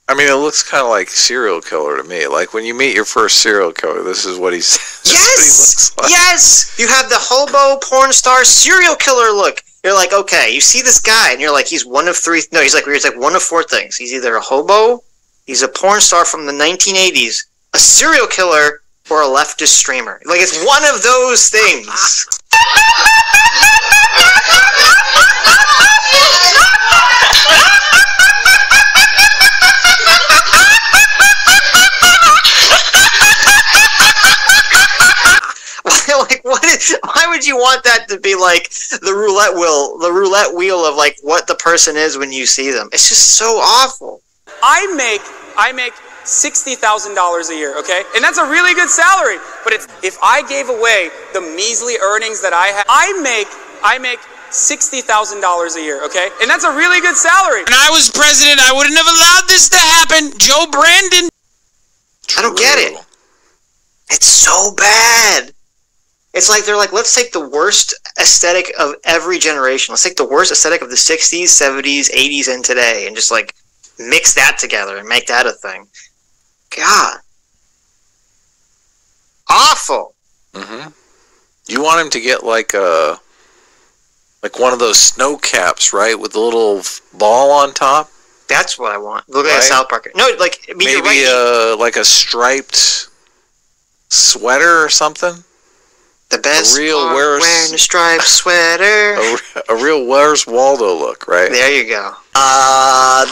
I mean, it looks kind of like serial killer to me. Like when you meet your first serial killer, this is what he's. Yes, yes. You have the hobo porn star serial killer look. You're like, okay, you see this guy, and you're like, he's one of three. No, he's like one of four things. He's either a hobo, he's a porn star from the 1980s, a serial killer, or a leftist streamer. Like it's one of those things. Like why would you want that to be like the roulette wheel of like what the person is when you see them? It's just so awful. I make $60,000 a year, okay? And that's a really good salary. But if I gave away the measly earnings that I have, I make $60,000 a year, okay? And that's a really good salary. When I was president, I wouldn't have allowed this to happen. Joe Brandon. I don't get it. It's so bad. It's like they're like, let's take the worst aesthetic of every generation. Let's take the worst aesthetic of the 60s, 70s, 80s, and today, and just like mix that together and make that a thing. God. Awful. Mm-hmm. You want him to get like one of those snow caps, right, with the little ball on top? That's what I want. Look at South Park. No, like maybe like a striped sweater or something. The best wearing a striped sweater. A real Where's Waldo look, right? There you go. La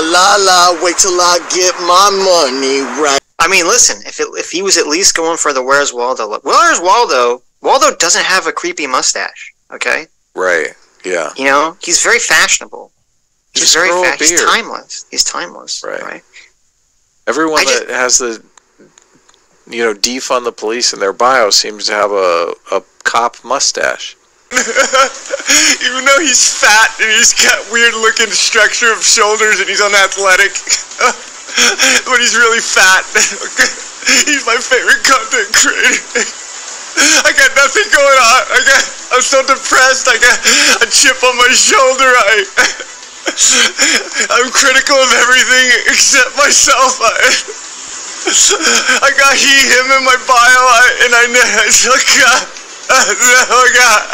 la, wait till I get my money right. I mean, listen, if he was at least going for the Where's Waldo look. Where's Waldo? Waldo doesn't have a creepy mustache, okay? Right, yeah. You know, he's very fashionable. He's Just very grow a He's beard. timeless. He's timeless, right? Everyone that has the, defund the police in their bio seems to have a cop mustache. Even though he's fat and he's got weird looking structure of shoulders and he's unathletic, but he's really fat. He's my favorite content creator. I got nothing going on. I'm so depressed. I got a chip on my shoulder. I'm critical of everything except myself. I got him in my bio, and I know. Oh God. Oh God.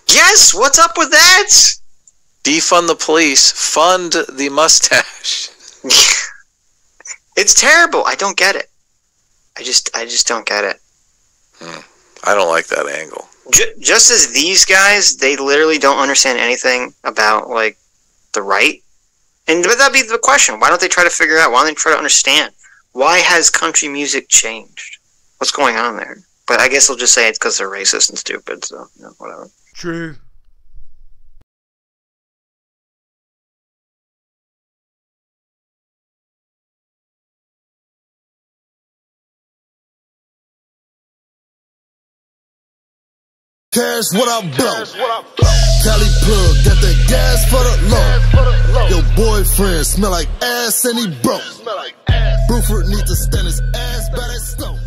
Yes, what's up with that? Defund the police, fund the mustache. It's terrible. I don't get it. I just don't get it. I don't like that angle. Just as these guys, they literally don't understand anything about like the right. And but that'd be the question. Why don't they try to figure out? Why don't they try to understand? Why has country music changed? What's going on there? But I guess they'll just say it's because they're racist and stupid. So whatever. True. cash, what I blow. Cali plug, got that gas for the low. Your boyfriend smell like ass and he broke. Bruford need to stand his ass by that stove.